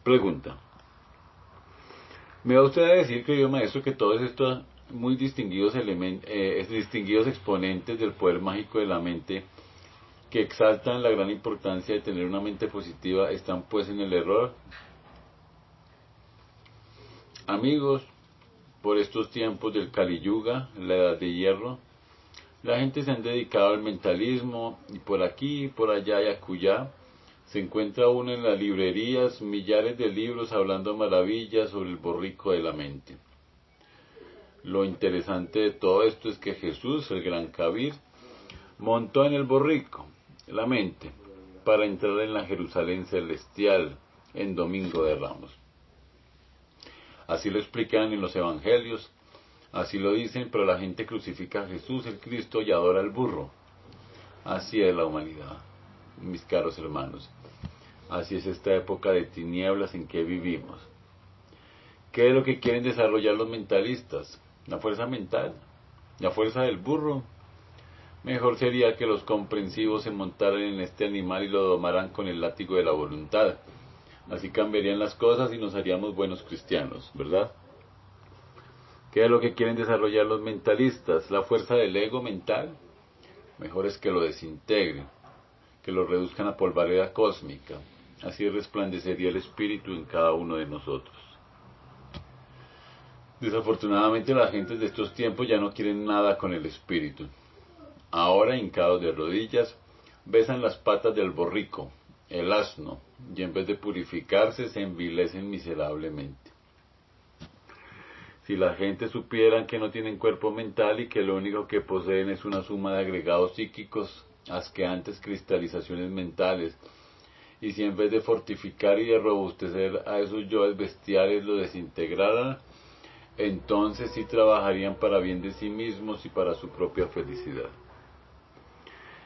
Pregunta. ¿Me va usted a decir, querido maestro, que todos estos muy distinguidos exponentes del poder mágico de la mente, que exaltan la gran importancia de tener una mente positiva, están pues en el error? Amigos, por estos tiempos del Kali Yuga, la edad de hierro, la gente se han dedicado al mentalismo, y por aquí, por allá y acullá, se encuentra uno en las librerías millares de libros hablando maravillas sobre el borrico de la mente. Lo interesante de todo esto es que Jesús, el gran Kabir, montó en el borrico, la mente, para entrar en la Jerusalén celestial en Domingo de Ramos. Así lo explican en los evangelios, así lo dicen, pero la gente crucifica a Jesús el Cristo y adora al burro. Así es la humanidad, mis caros hermanos. Así es esta época de tinieblas en que vivimos. ¿Qué es lo que quieren desarrollar los mentalistas? ¿La fuerza mental? ¿La fuerza del burro? Mejor sería que los comprensivos se montaran en este animal y lo domaran con el látigo de la voluntad. Así cambiarían las cosas y nos haríamos buenos cristianos, ¿verdad? ¿Qué es lo que quieren desarrollar los mentalistas? ¿La fuerza del ego mental? Mejor es que lo desintegren, que lo reduzcan a polvareda cósmica. Así resplandecería el espíritu en cada uno de nosotros. Desafortunadamente las gentes de estos tiempos ya no quieren nada con el espíritu. Ahora, hincados de rodillas, besan las patas del borrico, el asno, y en vez de purificarse se envilecen miserablemente. Si la gente supieran que no tienen cuerpo mental y que lo único que poseen es una suma de agregados psíquicos, asqueantes cristalizaciones mentales, y si en vez de fortificar y de robustecer a esos yoes bestiales lo desintegraran, entonces sí trabajarían para bien de sí mismos y para su propia felicidad.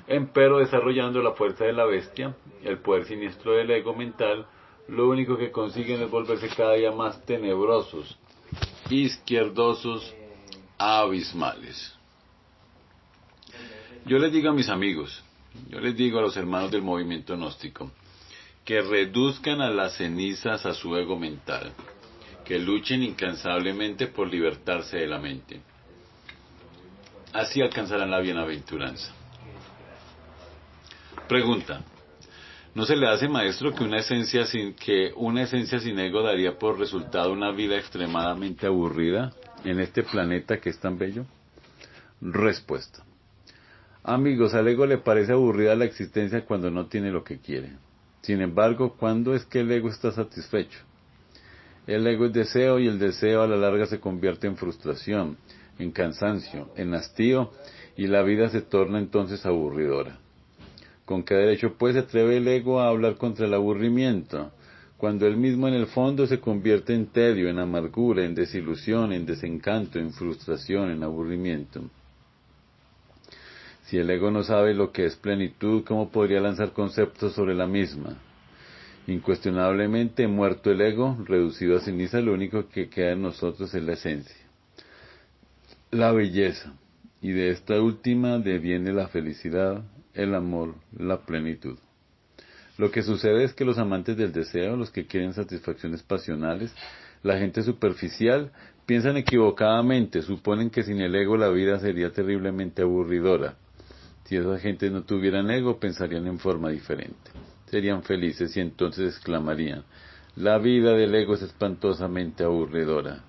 Empero, desarrollando la fuerza de la bestia, el poder siniestro del ego mental, lo único que consiguen es volverse cada día más tenebrosos, izquierdosos, abismales. Yo les digo a mis amigos, yo les digo a los hermanos del movimiento gnóstico, que reduzcan a las cenizas a su ego mental, que luchen incansablemente por libertarse de la mente. Así alcanzarán la bienaventuranza. Pregunta. ¿No se le hace, maestro, que una esencia sin ego daría por resultado una vida extremadamente aburrida en este planeta que es tan bello? Respuesta. Amigos, al ego le parece aburrida la existencia cuando no tiene lo que quiere. Sin embargo, ¿cuándo es que el ego está satisfecho? El ego es deseo, y el deseo a la larga se convierte en frustración, en cansancio, en hastío, y la vida se torna entonces aburridora. ¿Con qué derecho pues se atreve el ego a hablar contra el aburrimiento, cuando él mismo en el fondo se convierte en tedio, en amargura, en desilusión, en desencanto, en frustración, en aburrimiento? Si el ego no sabe lo que es plenitud, ¿cómo podría lanzar conceptos sobre la misma? Incuestionablemente, muerto el ego, reducido a ceniza, lo único que queda en nosotros es la esencia, la belleza, y de esta última deviene la felicidad, el amor, la plenitud. Lo que sucede es que los amantes del deseo, los que quieren satisfacciones pasionales, la gente superficial, piensan equivocadamente, suponen que sin el ego la vida sería terriblemente aburridora. Si esas gentes no tuvieran ego, pensarían en forma diferente. Serían felices y entonces exclamarían: la vida del ego es espantosamente aburridora.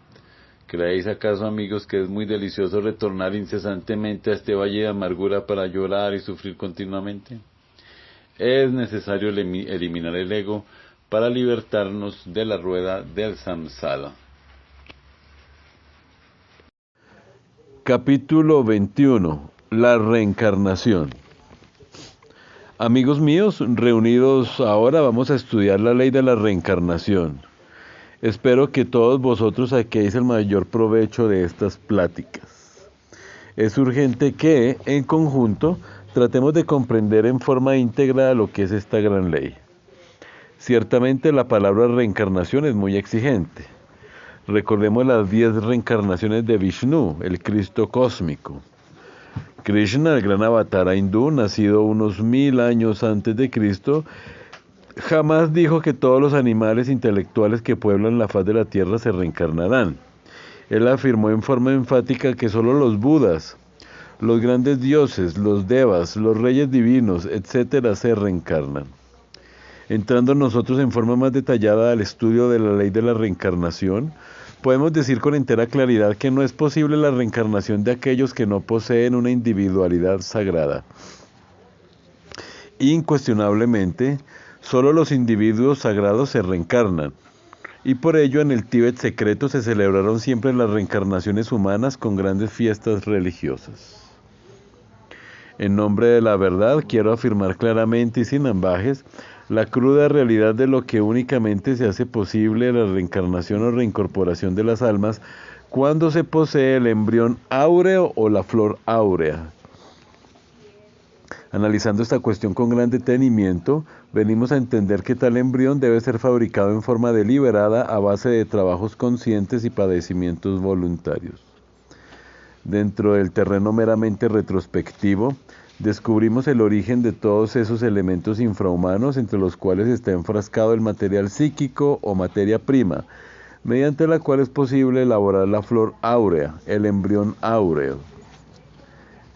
¿Creéis acaso, amigos, que es muy delicioso retornar incesantemente a este valle de amargura para llorar y sufrir continuamente? Es necesario eliminar el ego para libertarnos de la rueda del samsara. Capítulo 21. La reencarnación. Amigos míos, reunidos ahora vamos a estudiar la ley de la reencarnación. Espero que todos vosotros saquéis el mayor provecho de estas pláticas. Es urgente que, en conjunto, tratemos de comprender en forma íntegra lo que es esta gran ley. Ciertamente la palabra reencarnación es muy exigente. Recordemos las 10 reencarnaciones de Vishnu, el Cristo cósmico. Krishna, el gran avatar hindú, nacido unos 1000 años antes de Cristo, jamás dijo que todos los animales intelectuales que pueblan la faz de la tierra se reencarnarán. Él afirmó en forma enfática que solo los budas, los grandes dioses, los devas, los reyes divinos, etc. se reencarnan. Entrando nosotros en forma más detallada al estudio de la ley de la reencarnación, podemos decir con entera claridad que no es posible la reencarnación de aquellos que no poseen una individualidad sagrada. Incuestionablemente, solo los individuos sagrados se reencarnan, y por ello en el Tíbet secreto se celebraron siempre las reencarnaciones humanas con grandes fiestas religiosas. En nombre de la verdad, quiero afirmar claramente y sin ambajes la cruda realidad de lo que únicamente se hace posible la reencarnación o reincorporación de las almas cuando se posee el embrión áureo o la flor áurea. Analizando esta cuestión con gran detenimiento, venimos a entender que tal embrión debe ser fabricado en forma deliberada a base de trabajos conscientes y padecimientos voluntarios. Dentro del terreno meramente retrospectivo, descubrimos el origen de todos esos elementos infrahumanos entre los cuales está enfrascado el material psíquico o materia prima, mediante la cual es posible elaborar la flor áurea, el embrión áureo.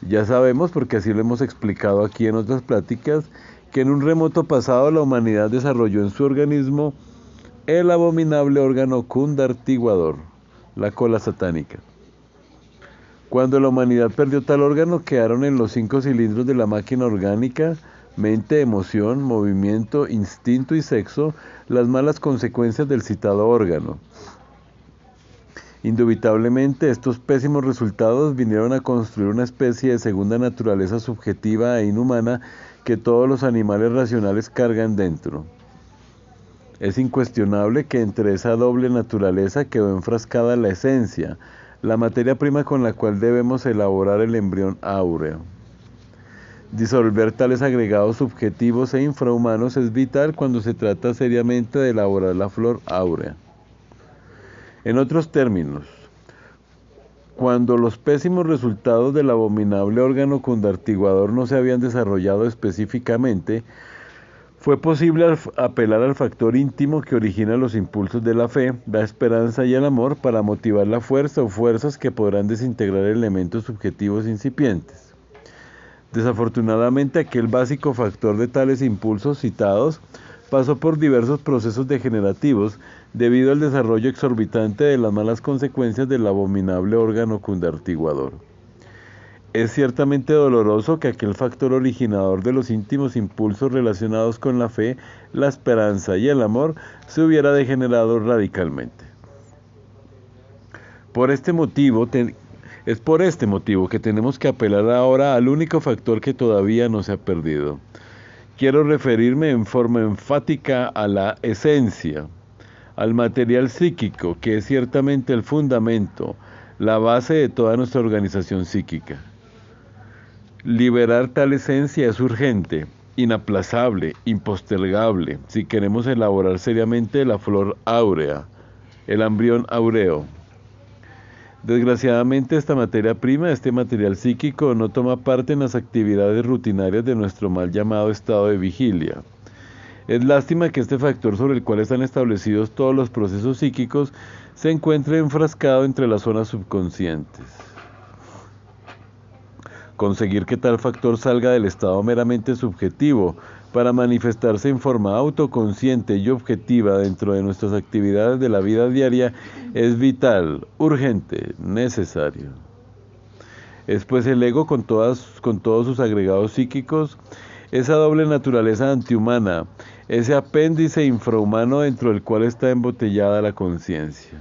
Ya sabemos, porque así lo hemos explicado aquí en otras pláticas, que en un remoto pasado la humanidad desarrolló en su organismo el abominable órgano cundartiguador, la cola satánica. Cuando la humanidad perdió tal órgano, quedaron en los 5 cilindros de la máquina orgánica, mente, emoción, movimiento, instinto y sexo, las malas consecuencias del citado órgano. Indubitablemente, estos pésimos resultados vinieron a construir una especie de segunda naturaleza subjetiva e inhumana que todos los animales racionales cargan dentro. Es incuestionable que entre esa doble naturaleza quedó enfrascada la esencia, la materia prima con la cual debemos elaborar el embrión áureo. Disolver tales agregados subjetivos e infrahumanos es vital cuando se trata seriamente de elaborar la flor áurea. En otros términos, cuando los pésimos resultados del abominable órgano cundartiguador no se habían desarrollado específicamente, fue posible apelar al factor íntimo que origina los impulsos de la fe, la esperanza y el amor para motivar la fuerza o fuerzas que podrán desintegrar elementos subjetivos incipientes. Desafortunadamente, aquel básico factor de tales impulsos citados pasó por diversos procesos degenerativos debido al desarrollo exorbitante de las malas consecuencias del abominable órgano cundartiguador. Es ciertamente doloroso que aquel factor originador de los íntimos impulsos relacionados con la fe, la esperanza y el amor se hubiera degenerado radicalmente. Es por este motivo que tenemos que apelar ahora al único factor que todavía no se ha perdido. Quiero referirme en forma enfática a la esencia, al material psíquico, que es ciertamente el fundamento, la base de toda nuestra organización psíquica. Liberar tal esencia es urgente, inaplazable, impostergable, si queremos elaborar seriamente la flor áurea, el embrión áureo. Desgraciadamente, esta materia prima, este material psíquico, no toma parte en las actividades rutinarias de nuestro mal llamado estado de vigilia. Es lástima que este factor sobre el cual están establecidos todos los procesos psíquicos se encuentre enfrascado entre las zonas subconscientes. Conseguir que tal factor salga del estado meramente subjetivo para manifestarse en forma autoconsciente y objetiva dentro de nuestras actividades de la vida diaria es vital, urgente, necesario. Es pues el ego con todos sus agregados psíquicos, esa doble naturaleza antihumana, ese apéndice infrahumano dentro del cual está embotellada la conciencia.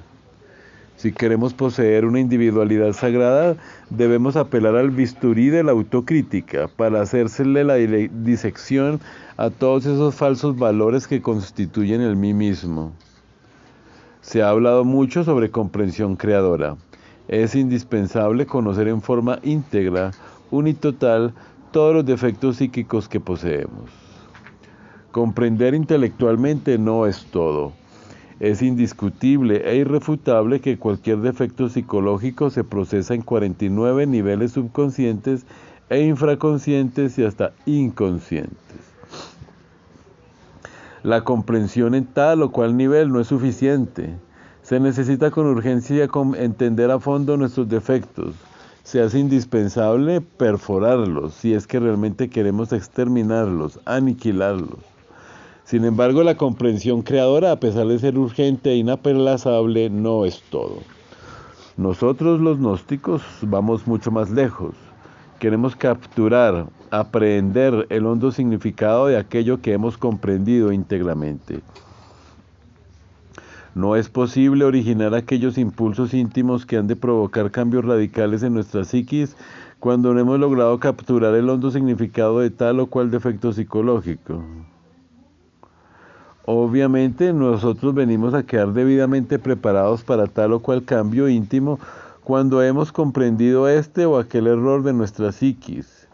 Si queremos poseer una individualidad sagrada, debemos apelar al bisturí de la autocrítica para hacérsele la disección a todos esos falsos valores que constituyen el mí mismo. Se ha hablado mucho sobre comprensión creadora. Es indispensable conocer en forma íntegra, unitotal, todos los defectos psíquicos que poseemos. Comprender intelectualmente no es todo. Es indiscutible e irrefutable que cualquier defecto psicológico se procesa en 49 niveles subconscientes e infraconscientes y hasta inconscientes. La comprensión en tal o cual nivel no es suficiente. Se necesita con urgencia entender a fondo nuestros defectos. Se hace indispensable perforarlos si es que realmente queremos exterminarlos, aniquilarlos. Sin embargo, la comprensión creadora, a pesar de ser urgente e inaplazable, no es todo. Nosotros los gnósticos vamos mucho más lejos. Queremos capturar, aprehender el hondo significado de aquello que hemos comprendido íntegramente. No es posible originar aquellos impulsos íntimos que han de provocar cambios radicales en nuestra psiquis cuando no hemos logrado capturar el hondo significado de tal o cual defecto psicológico. Obviamente nosotros venimos a quedar debidamente preparados para tal o cual cambio íntimo cuando hemos comprendido este o aquel error de nuestra psiquis.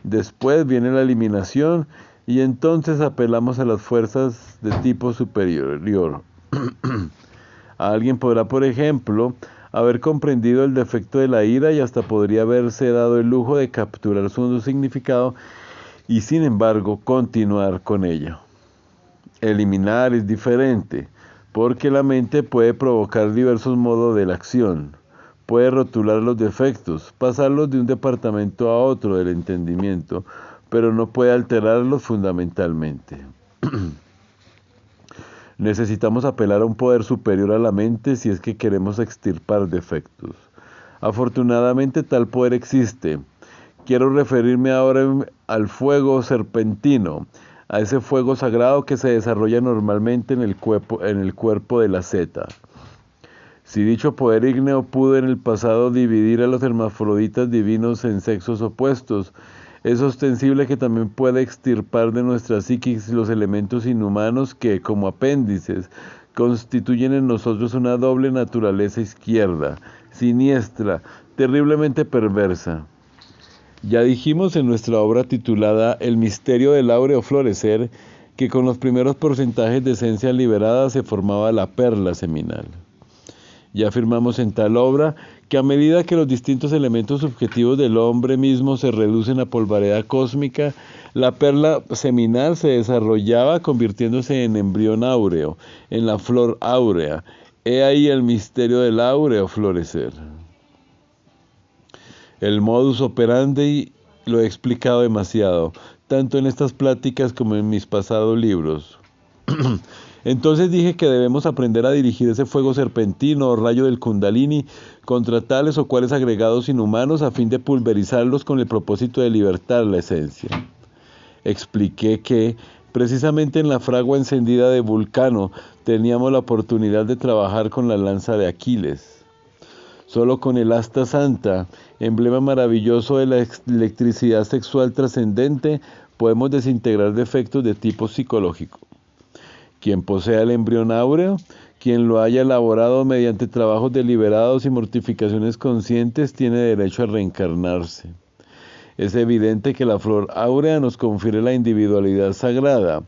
Después viene la eliminación y entonces apelamos a las fuerzas de tipo superior. Alguien podrá, por ejemplo, haber comprendido el defecto de la ira y hasta podría haberse dado el lujo de capturar su hondo significado y sin embargo continuar con ello. Eliminar es diferente, porque la mente puede provocar diversos modos de la acción, puede rotular los defectos, pasarlos de un departamento a otro del entendimiento, pero no puede alterarlos fundamentalmente. Necesitamos apelar a un poder superior a la mente si es que queremos extirpar defectos. Afortunadamente tal poder existe. Quiero referirme ahora al fuego serpentino, a ese fuego sagrado que se desarrolla normalmente en el cuerpo de la zeta. Si dicho poder ígneo pudo en el pasado dividir a los hermafroditas divinos en sexos opuestos, es ostensible que también pueda extirpar de nuestra psiquis los elementos inhumanos que, como apéndices, constituyen en nosotros una doble naturaleza izquierda, siniestra, terriblemente perversa. Ya dijimos en nuestra obra titulada El misterio del áureo florecer que con los primeros porcentajes de esencia liberada se formaba la perla seminal. Ya afirmamos en tal obra que a medida que los distintos elementos subjetivos del hombre mismo se reducen a polvareda cósmica, la perla seminal se desarrollaba convirtiéndose en embrión áureo, en la flor áurea. He ahí el misterio del áureo florecer. El modus operandi lo he explicado demasiado, tanto en estas pláticas como en mis pasados libros. Entonces dije que debemos aprender a dirigir ese fuego serpentino o rayo del Kundalini contra tales o cuales agregados inhumanos a fin de pulverizarlos con el propósito de libertar la esencia. Expliqué que, precisamente en la fragua encendida de Vulcano, teníamos la oportunidad de trabajar con la lanza de Aquiles. Solo con el asta santa, emblema maravilloso de la electricidad sexual trascendente, podemos desintegrar defectos de tipo psicológico. Quien posea el embrión áureo, quien lo haya elaborado mediante trabajos deliberados y mortificaciones conscientes, tiene derecho a reencarnarse. Es evidente que la flor áurea nos confiere la individualidad sagrada.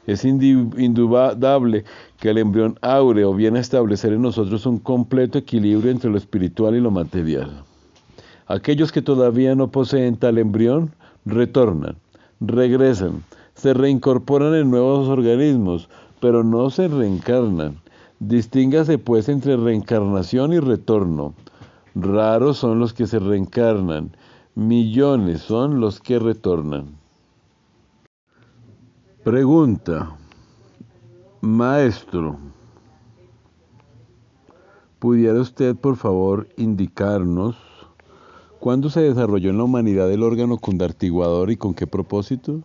Es indudable que el embrión áureo viene a establecer en nosotros un completo equilibrio entre lo espiritual y lo material. Aquellos que todavía no poseen tal embrión retornan, regresan, se reincorporan en nuevos organismos, pero no se reencarnan. Distíngase pues entre reencarnación y retorno. Raros son los que se reencarnan, millones son los que retornan. Pregunta: Maestro, ¿pudiera usted por favor indicarnos cuándo se desarrolló en la humanidad el órgano cundartiguador y con qué propósito?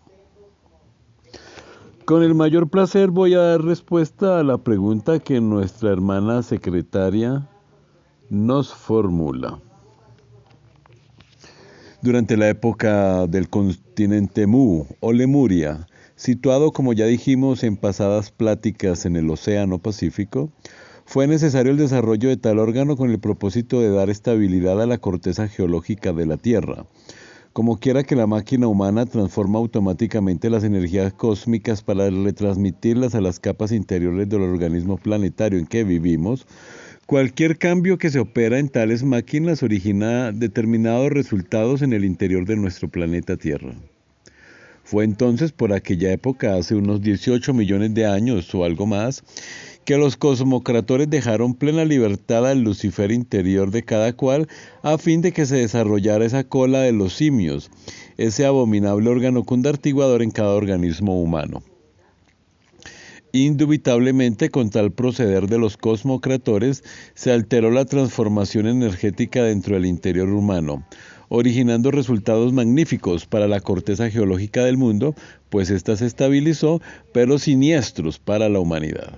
Con el mayor placer voy a dar respuesta a la pregunta que nuestra hermana secretaria nos formula. Durante la época del continente Mu o Lemuria, situado, como ya dijimos en pasadas pláticas, en el Océano Pacífico, fue necesario el desarrollo de tal órgano con el propósito de dar estabilidad a la corteza geológica de la Tierra. Como quiera que la máquina humana transforma automáticamente las energías cósmicas para retransmitirlas a las capas interiores del organismo planetario en que vivimos, cualquier cambio que se opera en tales máquinas origina determinados resultados en el interior de nuestro planeta Tierra. Fue entonces por aquella época, hace unos 18 millones de años o algo más, que los cosmocratores dejaron plena libertad al Lucifer interior de cada cual a fin de que se desarrollara esa cola de los simios, ese abominable órgano cundartiguador en cada organismo humano. Indubitablemente, con tal proceder de los cosmocratores, se alteró la transformación energética dentro del interior humano, originando resultados magníficos para la corteza geológica del mundo, pues ésta se estabilizó, pero siniestros para la humanidad.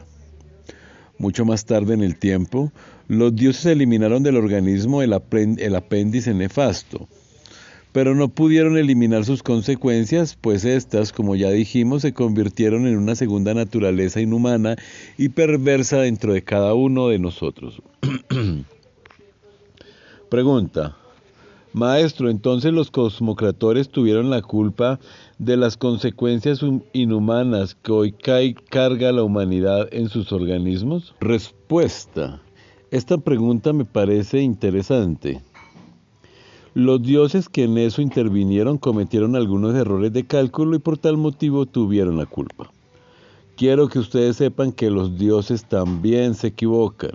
Mucho más tarde en el tiempo, los dioses eliminaron del organismo el apéndice nefasto, pero no pudieron eliminar sus consecuencias, pues éstas, como ya dijimos, se convirtieron en una segunda naturaleza inhumana y perversa dentro de cada uno de nosotros. Pregunta: Maestro, ¿entonces los cosmocratores tuvieron la culpa de las consecuencias inhumanas que hoy carga la humanidad en sus organismos? Respuesta: esta pregunta me parece interesante. Los dioses que en eso intervinieron cometieron algunos errores de cálculo y por tal motivo tuvieron la culpa. Quiero que ustedes sepan que los dioses también se equivocan.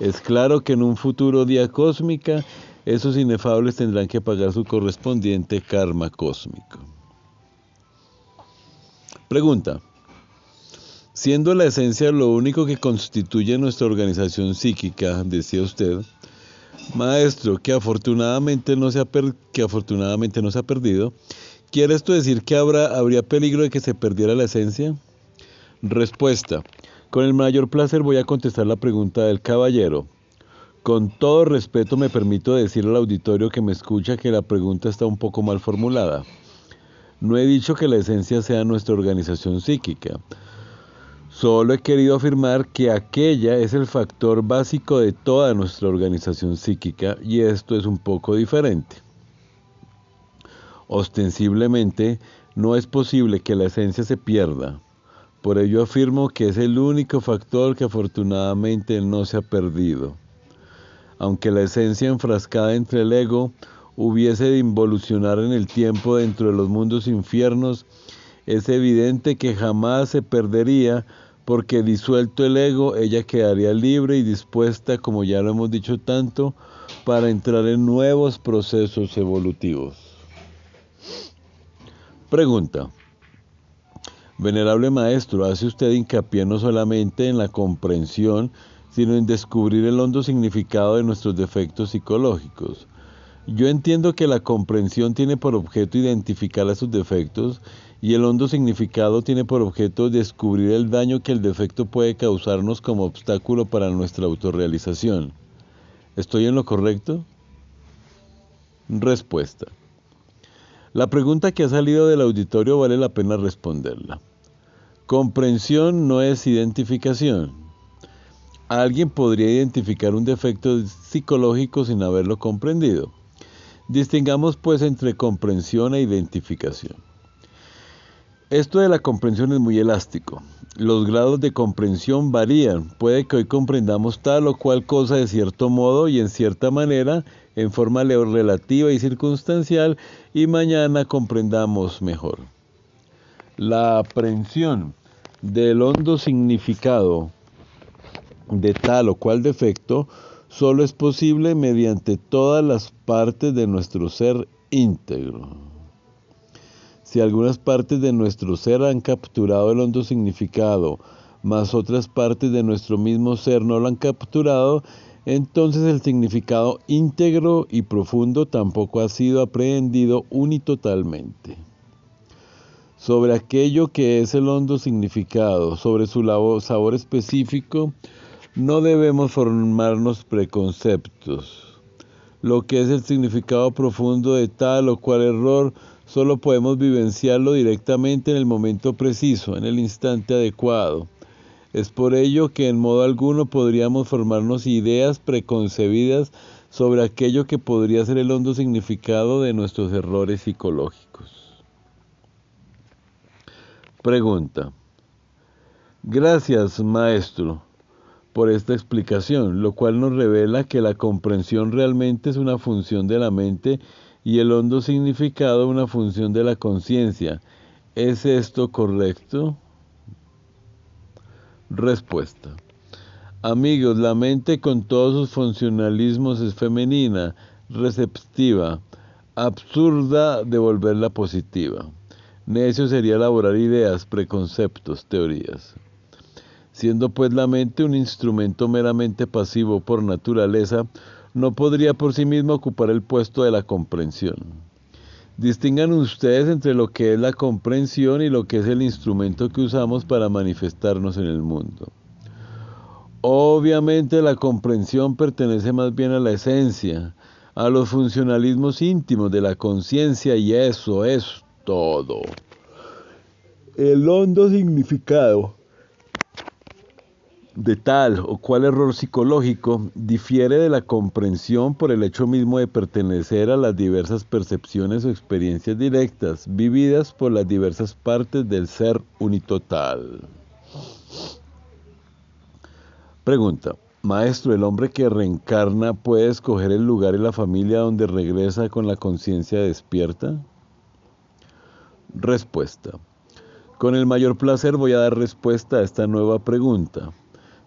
Es claro que en un futuro día cósmica, esos inefables tendrán que pagar su correspondiente karma cósmico. Pregunta: siendo la esencia lo único que constituye nuestra organización psíquica, decía usted, Maestro, que afortunadamente no se ha perdido, ¿quiere esto decir que habría peligro de que se perdiera la esencia? Respuesta: con el mayor placer voy a contestar la pregunta del caballero. Con todo respeto me permito decir al auditorio que me escucha que la pregunta está un poco mal formulada. No he dicho que la esencia sea nuestra organización psíquica. Solo he querido afirmar que aquella es el factor básico de toda nuestra organización psíquica y esto es un poco diferente. Ostensiblemente, no es posible que la esencia se pierda. Por ello afirmo que es el único factor que afortunadamente no se ha perdido. Aunque la esencia enfrascada entre el ego hubiese de involucionar en el tiempo dentro de los mundos infiernos, es evidente que jamás se perdería, porque disuelto el ego, ella quedaría libre y dispuesta, como ya lo hemos dicho tanto, para entrar en nuevos procesos evolutivos. Pregunta: Venerable Maestro, hace usted hincapié no solamente en la comprensión, sino en descubrir el hondo significado de nuestros defectos psicológicos. Yo entiendo que la comprensión tiene por objeto identificar a sus defectos y el hondo significado tiene por objeto descubrir el daño que el defecto puede causarnos como obstáculo para nuestra autorrealización. ¿Estoy en lo correcto? Respuesta: la pregunta que ha salido del auditorio vale la pena responderla. Comprensión no es identificación. Alguien podría identificar un defecto psicológico sin haberlo comprendido. Distingamos pues entre comprensión e identificación. Esto de la comprensión es muy elástico. Los grados de comprensión varían. Puede que hoy comprendamos tal o cual cosa de cierto modo y en cierta manera, en forma relativa y circunstancial, y mañana comprendamos mejor. La aprehensión del hondo significado de tal o cual defecto solo es posible mediante todas las partes de nuestro ser íntegro. Si algunas partes de nuestro ser han capturado el hondo significado, mas otras partes de nuestro mismo ser no lo han capturado, entonces el significado íntegro y profundo tampoco ha sido aprehendido unitotalmente. Sobre aquello que es el hondo significado, sobre su sabor específico, no debemos formarnos preconceptos. Lo que es el significado profundo de tal o cual error, solo podemos vivenciarlo directamente en el momento preciso, en el instante adecuado. Es por ello que en modo alguno podríamos formarnos ideas preconcebidas sobre aquello que podría ser el hondo significado de nuestros errores psicológicos. Pregunta. Gracias, maestro, por esta explicación, lo cual nos revela que la comprensión realmente es una función de la mente y el hondo significado una función de la conciencia. ¿Es esto correcto? Respuesta. Amigos, la mente con todos sus funcionalismos es femenina, receptiva, absurda de volverla positiva. Necio sería elaborar ideas, preconceptos, teorías. Siendo pues la mente un instrumento meramente pasivo por naturaleza, no podría por sí misma ocupar el puesto de la comprensión. Distingan ustedes entre lo que es la comprensión y lo que es el instrumento que usamos para manifestarnos en el mundo. Obviamente la comprensión pertenece más bien a la esencia, a los funcionalismos íntimos de la conciencia, y eso es todo. El hondo significado de tal o cual error psicológico difiere de la comprensión por el hecho mismo de pertenecer a las diversas percepciones o experiencias directas vividas por las diversas partes del ser unitotal. Pregunta. Maestro, ¿el hombre que reencarna puede escoger el lugar y la familia donde regresa con la conciencia despierta? Respuesta. Con el mayor placer voy a dar respuesta a esta nueva pregunta.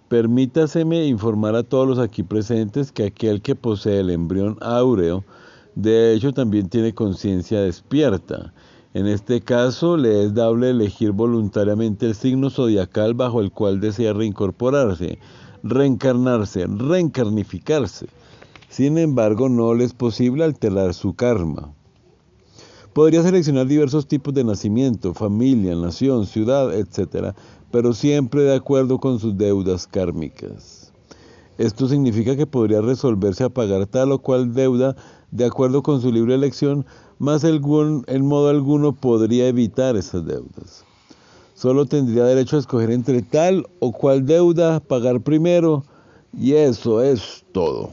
Permítaseme informar a todos los aquí presentes que aquel que posee el embrión áureo, de hecho también tiene conciencia despierta. En este caso, le es dable elegir voluntariamente el signo zodiacal bajo el cual desea reincorporarse, reencarnarse, reencarnificarse. Sin embargo, no le es posible alterar su karma. Podría seleccionar diversos tipos de nacimiento, familia, nación, ciudad, etc., pero siempre de acuerdo con sus deudas kármicas. Esto significa que podría resolverse a pagar tal o cual deuda de acuerdo con su libre elección, mas en modo alguno podría evitar esas deudas. Solo tendría derecho a escoger entre tal o cual deuda, pagar primero, y eso es todo.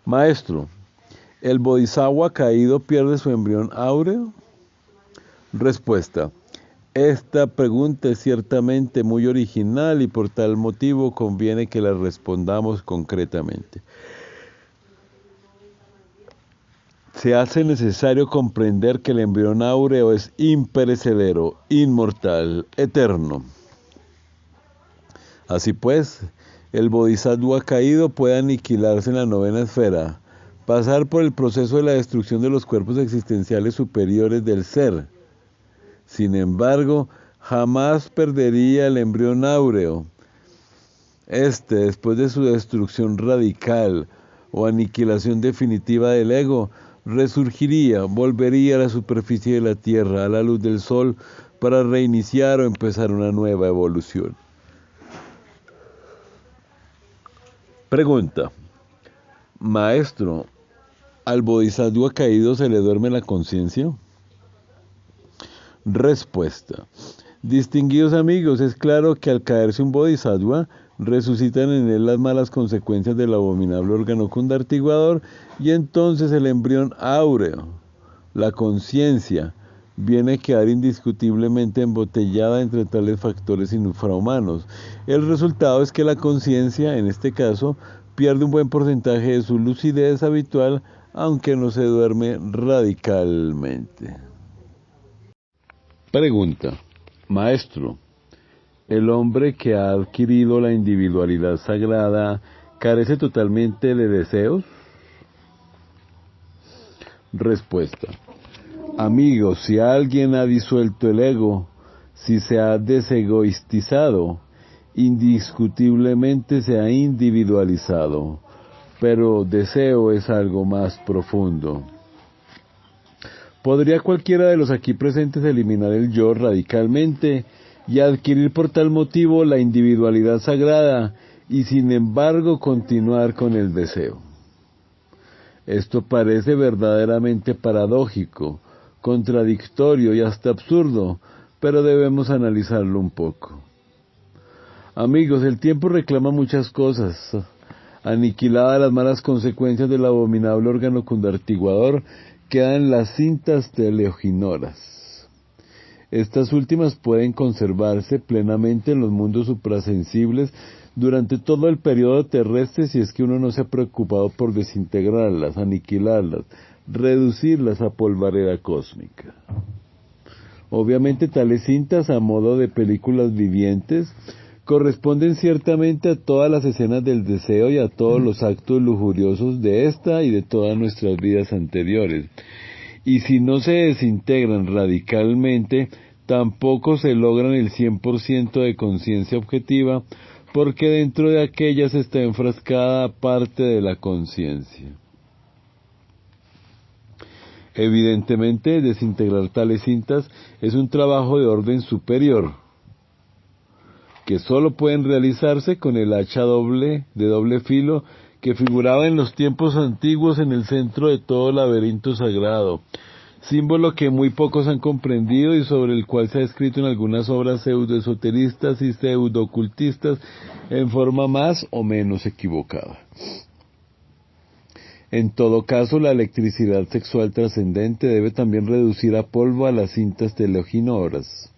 Maestro, ¿el bodhisattva caído pierde su embrión áureo? Respuesta. Esta pregunta es ciertamente muy original y por tal motivo conviene que la respondamos concretamente. Se hace necesario comprender que el embrión áureo es imperecedero, inmortal, eterno. Así pues, el bodhisattva caído puede aniquilarse en la novena esfera, pasar por el proceso de la destrucción de los cuerpos existenciales superiores del ser. Sin embargo, jamás perdería el embrión áureo. Después de su destrucción radical o aniquilación definitiva del ego, resurgiría, volvería a la superficie de la tierra, a la luz del sol, para reiniciar o empezar una nueva evolución. Pregunta. Maestro, ¿al bodhisattva caído se le duerme la conciencia? Respuesta. Distinguidos amigos, es claro que al caerse un bodhisattva, resucitan en él las malas consecuencias del abominable órgano condartiguador, y entonces el embrión áureo, la conciencia, viene a quedar indiscutiblemente embotellada entre tales factores infrahumanos. El resultado es que la conciencia, en este caso, pierde un buen porcentaje de su lucidez habitual, aunque no se duerme radicalmente. Pregunta: Maestro, ¿el hombre que ha adquirido la individualidad sagrada carece totalmente de deseos? Respuesta: Amigo, si alguien ha disuelto el ego, si se ha desegoistizado, indiscutiblemente se ha individualizado, pero deseo es algo más profundo. ¿Podría cualquiera de los aquí presentes eliminar el yo radicalmente y adquirir por tal motivo la individualidad sagrada y sin embargo continuar con el deseo? Esto parece verdaderamente paradójico, contradictorio y hasta absurdo, pero debemos analizarlo un poco. Amigos, el tiempo reclama muchas cosas. Aniquiladas las malas consecuencias del abominable órgano condartiguador, quedan las cintas teleoginoras. Estas últimas pueden conservarse plenamente en los mundos suprasensibles durante todo el periodo terrestre si es que uno no se ha preocupado por desintegrarlas, aniquilarlas, reducirlas a polvareda cósmica. Obviamente tales cintas, a modo de películas vivientes, corresponden ciertamente a todas las escenas del deseo y a todos los actos lujuriosos de esta y de todas nuestras vidas anteriores. Y si no se desintegran radicalmente, tampoco se logran el 100% de conciencia objetiva, porque dentro de aquellas está enfrascada parte de la conciencia. Evidentemente, desintegrar tales cintas es un trabajo de orden superior, que sólo pueden realizarse con el hacha de doble filo que figuraba en los tiempos antiguos en el centro de todo laberinto sagrado, símbolo que muy pocos han comprendido y sobre el cual se ha escrito en algunas obras pseudoesoteristas y pseudoocultistas en forma más o menos equivocada. En todo caso, la electricidad sexual trascendente debe también reducir a polvo a las cintas teleoginoras.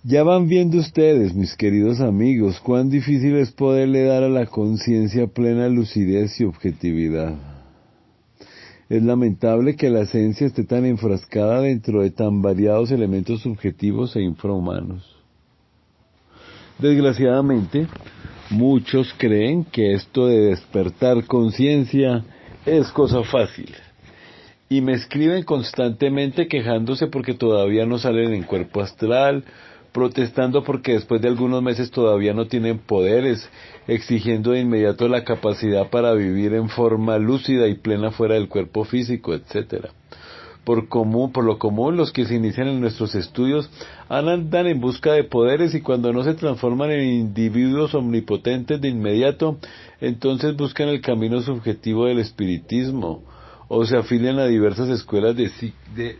Ya van viendo ustedes, mis queridos amigos, cuán difícil es poderle dar a la conciencia plena lucidez y objetividad. Es lamentable que la esencia esté tan enfrascada dentro de tan variados elementos subjetivos e infrahumanos. Desgraciadamente, muchos creen que esto de despertar conciencia es cosa fácil, y me escriben constantemente quejándose porque todavía no salen en cuerpo astral, protestando porque después de algunos meses todavía no tienen poderes, exigiendo de inmediato la capacidad para vivir en forma lúcida y plena fuera del cuerpo físico, etc. Por lo común, los que se inician en nuestros estudios andan en busca de poderes y cuando no se transforman en individuos omnipotentes de inmediato, entonces buscan el camino subjetivo del espiritismo o se afilian a diversas escuelas de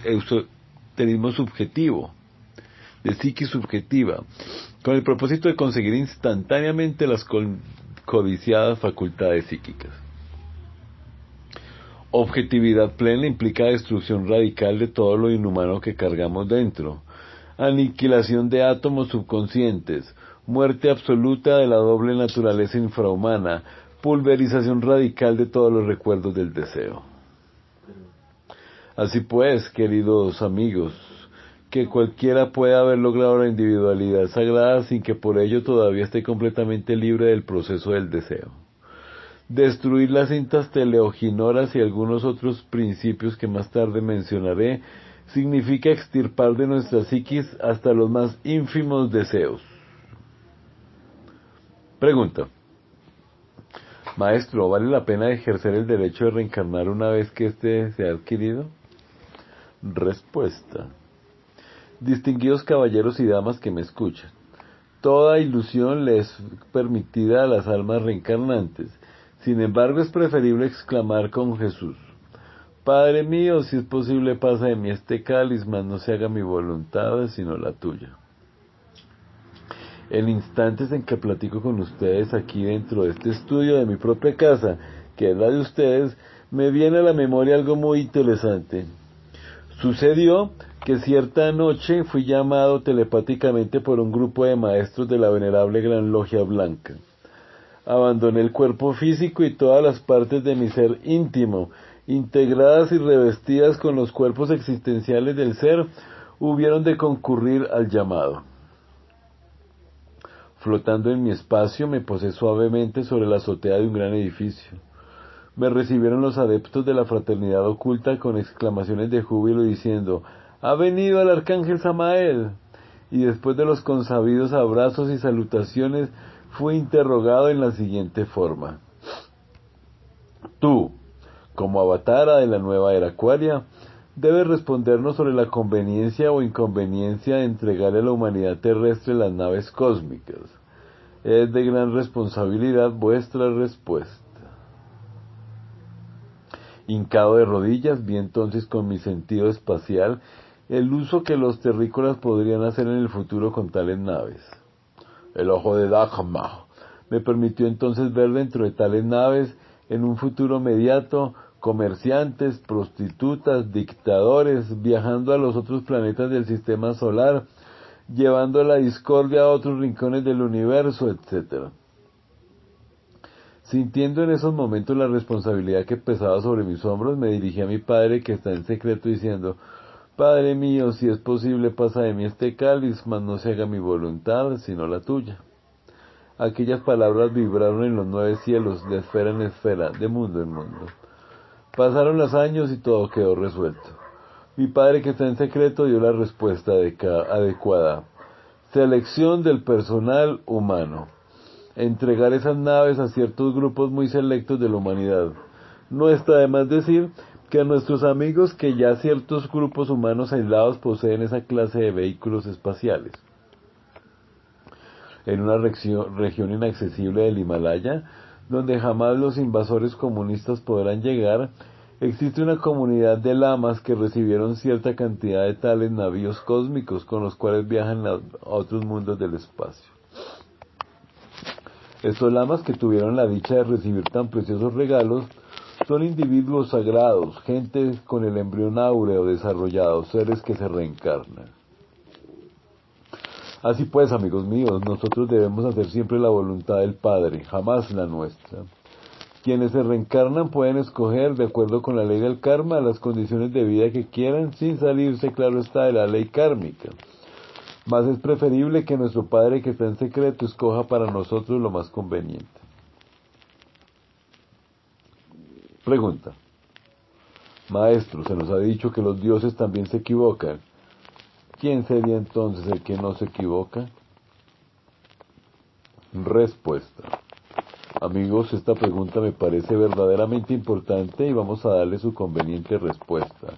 esoterismo subjetivo, de psique subjetiva, con el propósito de conseguir instantáneamente las codiciadas facultades psíquicas. Objetividad plena implica destrucción radical de todo lo inhumano que cargamos dentro, aniquilación de átomos subconscientes, muerte absoluta de la doble naturaleza infrahumana, pulverización radical de todos los recuerdos del deseo. Así pues, queridos amigos, que cualquiera pueda haber logrado la individualidad sagrada sin que por ello todavía esté completamente libre del proceso del deseo. Destruir las cintas teleoginoras y algunos otros principios que más tarde mencionaré significa extirpar de nuestra psiquis hasta los más ínfimos deseos. Pregunta: Maestro, ¿vale la pena ejercer el derecho de reencarnar una vez que éste se ha adquirido? Respuesta: Distinguidos caballeros y damas que me escuchan, toda ilusión le es permitida a las almas reencarnantes. Sin embargo, es preferible exclamar con Jesús: Padre mío, si es posible, pasa de mí este cáliz, mas no se haga mi voluntad, sino la tuya. En instantes en que platico con ustedes aquí dentro de este estudio de mi propia casa, que es la de ustedes, me viene a la memoria algo muy interesante. Sucedió que cierta noche fui llamado telepáticamente por un grupo de maestros de la venerable Gran Logia Blanca. Abandoné el cuerpo físico y todas las partes de mi ser íntimo, integradas y revestidas con los cuerpos existenciales del ser, hubieron de concurrir al llamado. Flotando en mi espacio, me posé suavemente sobre la azotea de un gran edificio. Me recibieron los adeptos de la fraternidad oculta con exclamaciones de júbilo diciendo: «¡Ha venido el arcángel Samael!». Y después de los consabidos abrazos y salutaciones, fui interrogado en la siguiente forma: «Tú, como avatara de la nueva era acuaria, debes respondernos sobre la conveniencia o inconveniencia de entregarle a la humanidad terrestre las naves cósmicas. Es de gran responsabilidad vuestra respuesta». Hincado de rodillas, vi entonces con mi sentido espacial el uso que los terrícolas podrían hacer en el futuro con tales naves. El ojo de Dagmar me permitió entonces ver dentro de tales naves, en un futuro inmediato, comerciantes, prostitutas, dictadores, viajando a los otros planetas del sistema solar, llevando la discordia a otros rincones del universo, etc. Sintiendo en esos momentos la responsabilidad que pesaba sobre mis hombros, me dirigí a mi padre que está en secreto diciendo: «Padre mío, si es posible, pasa de mí este cáliz, mas no se haga mi voluntad, sino la tuya». Aquellas palabras vibraron en los 9 cielos, de esfera en esfera, de mundo en mundo. Pasaron los años y todo quedó resuelto. Mi padre que está en secreto dio la respuesta adecuada: selección del personal humano. Entregar esas naves a ciertos grupos muy selectos de la humanidad. No está de más decir que a nuestros amigos que ya ciertos grupos humanos aislados poseen esa clase de vehículos espaciales. En una región inaccesible del Himalaya, donde jamás los invasores comunistas podrán llegar, existe una comunidad de lamas que recibieron cierta cantidad de tales navíos cósmicos con los cuales viajan a otros mundos del espacio. Estos lamas, que tuvieron la dicha de recibir tan preciosos regalos, son individuos sagrados, gente con el embrión áureo desarrollado, seres que se reencarnan. Así pues, amigos míos, nosotros debemos hacer siempre la voluntad del Padre, jamás la nuestra. Quienes se reencarnan pueden escoger, de acuerdo con la ley del karma, las condiciones de vida que quieran, sin salirse, claro está, de la ley kármica. Mas es preferible que nuestro Padre que está en secreto escoja para nosotros lo más conveniente. Pregunta: Maestro, se nos ha dicho que los dioses también se equivocan. ¿Quién sería entonces el que no se equivoca? Respuesta: amigos, esta pregunta me parece verdaderamente importante y vamos a darle su conveniente respuesta.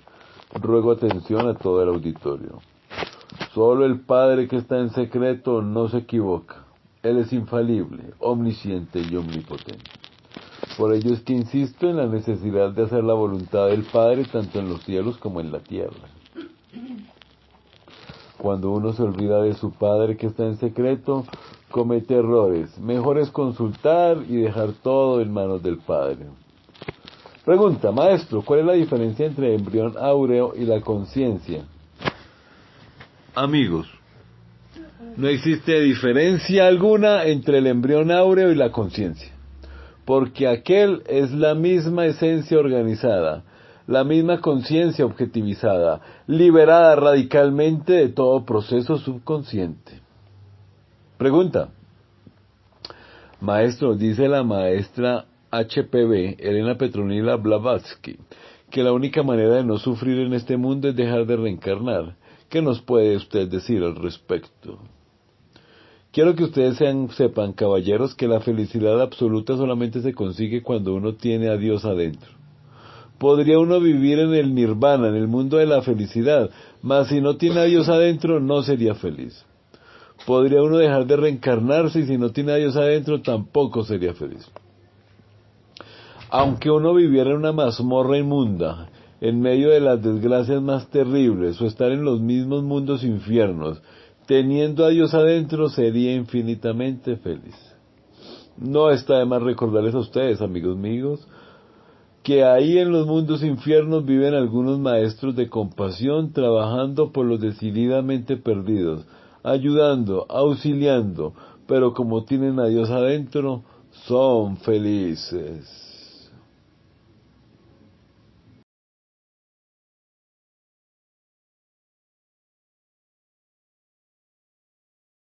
Ruego atención a todo el auditorio. Solo el Padre que está en secreto no se equivoca. Él es infalible, omnisciente y omnipotente. Por ello es que insisto en la necesidad de hacer la voluntad del Padre tanto en los cielos como en la tierra. Cuando uno se olvida de su Padre que está en secreto, comete errores. Mejor es consultar y dejar todo en manos del Padre. Pregunta: Maestro, ¿cuál es la diferencia entre el embrión áureo y la conciencia? Amigos, no existe diferencia alguna entre el embrión áureo y la conciencia, porque aquel es la misma esencia organizada, la misma conciencia objetivizada, liberada radicalmente de todo proceso subconsciente. Pregunta: Maestro, dice la maestra HPB, Elena Petronila Blavatsky, que la única manera de no sufrir en este mundo es dejar de reencarnar. ¿Qué nos puede usted decir al respecto? Quiero que ustedes sepan, caballeros, que la felicidad absoluta solamente se consigue cuando uno tiene a Dios adentro. Podría uno vivir en el nirvana, en el mundo de la felicidad, mas si no tiene a Dios adentro, no sería feliz. Podría uno dejar de reencarnarse y si no tiene a Dios adentro, tampoco sería feliz. Aunque uno viviera en una mazmorra inmunda, en medio de las desgracias más terribles, o estar en los mismos mundos infiernos, teniendo a Dios adentro, sería infinitamente feliz. No está de más recordarles a ustedes, amigos míos, que ahí en los mundos infiernos viven algunos maestros de compasión trabajando por los decididamente perdidos, ayudando, auxiliando, pero como tienen a Dios adentro, son felices.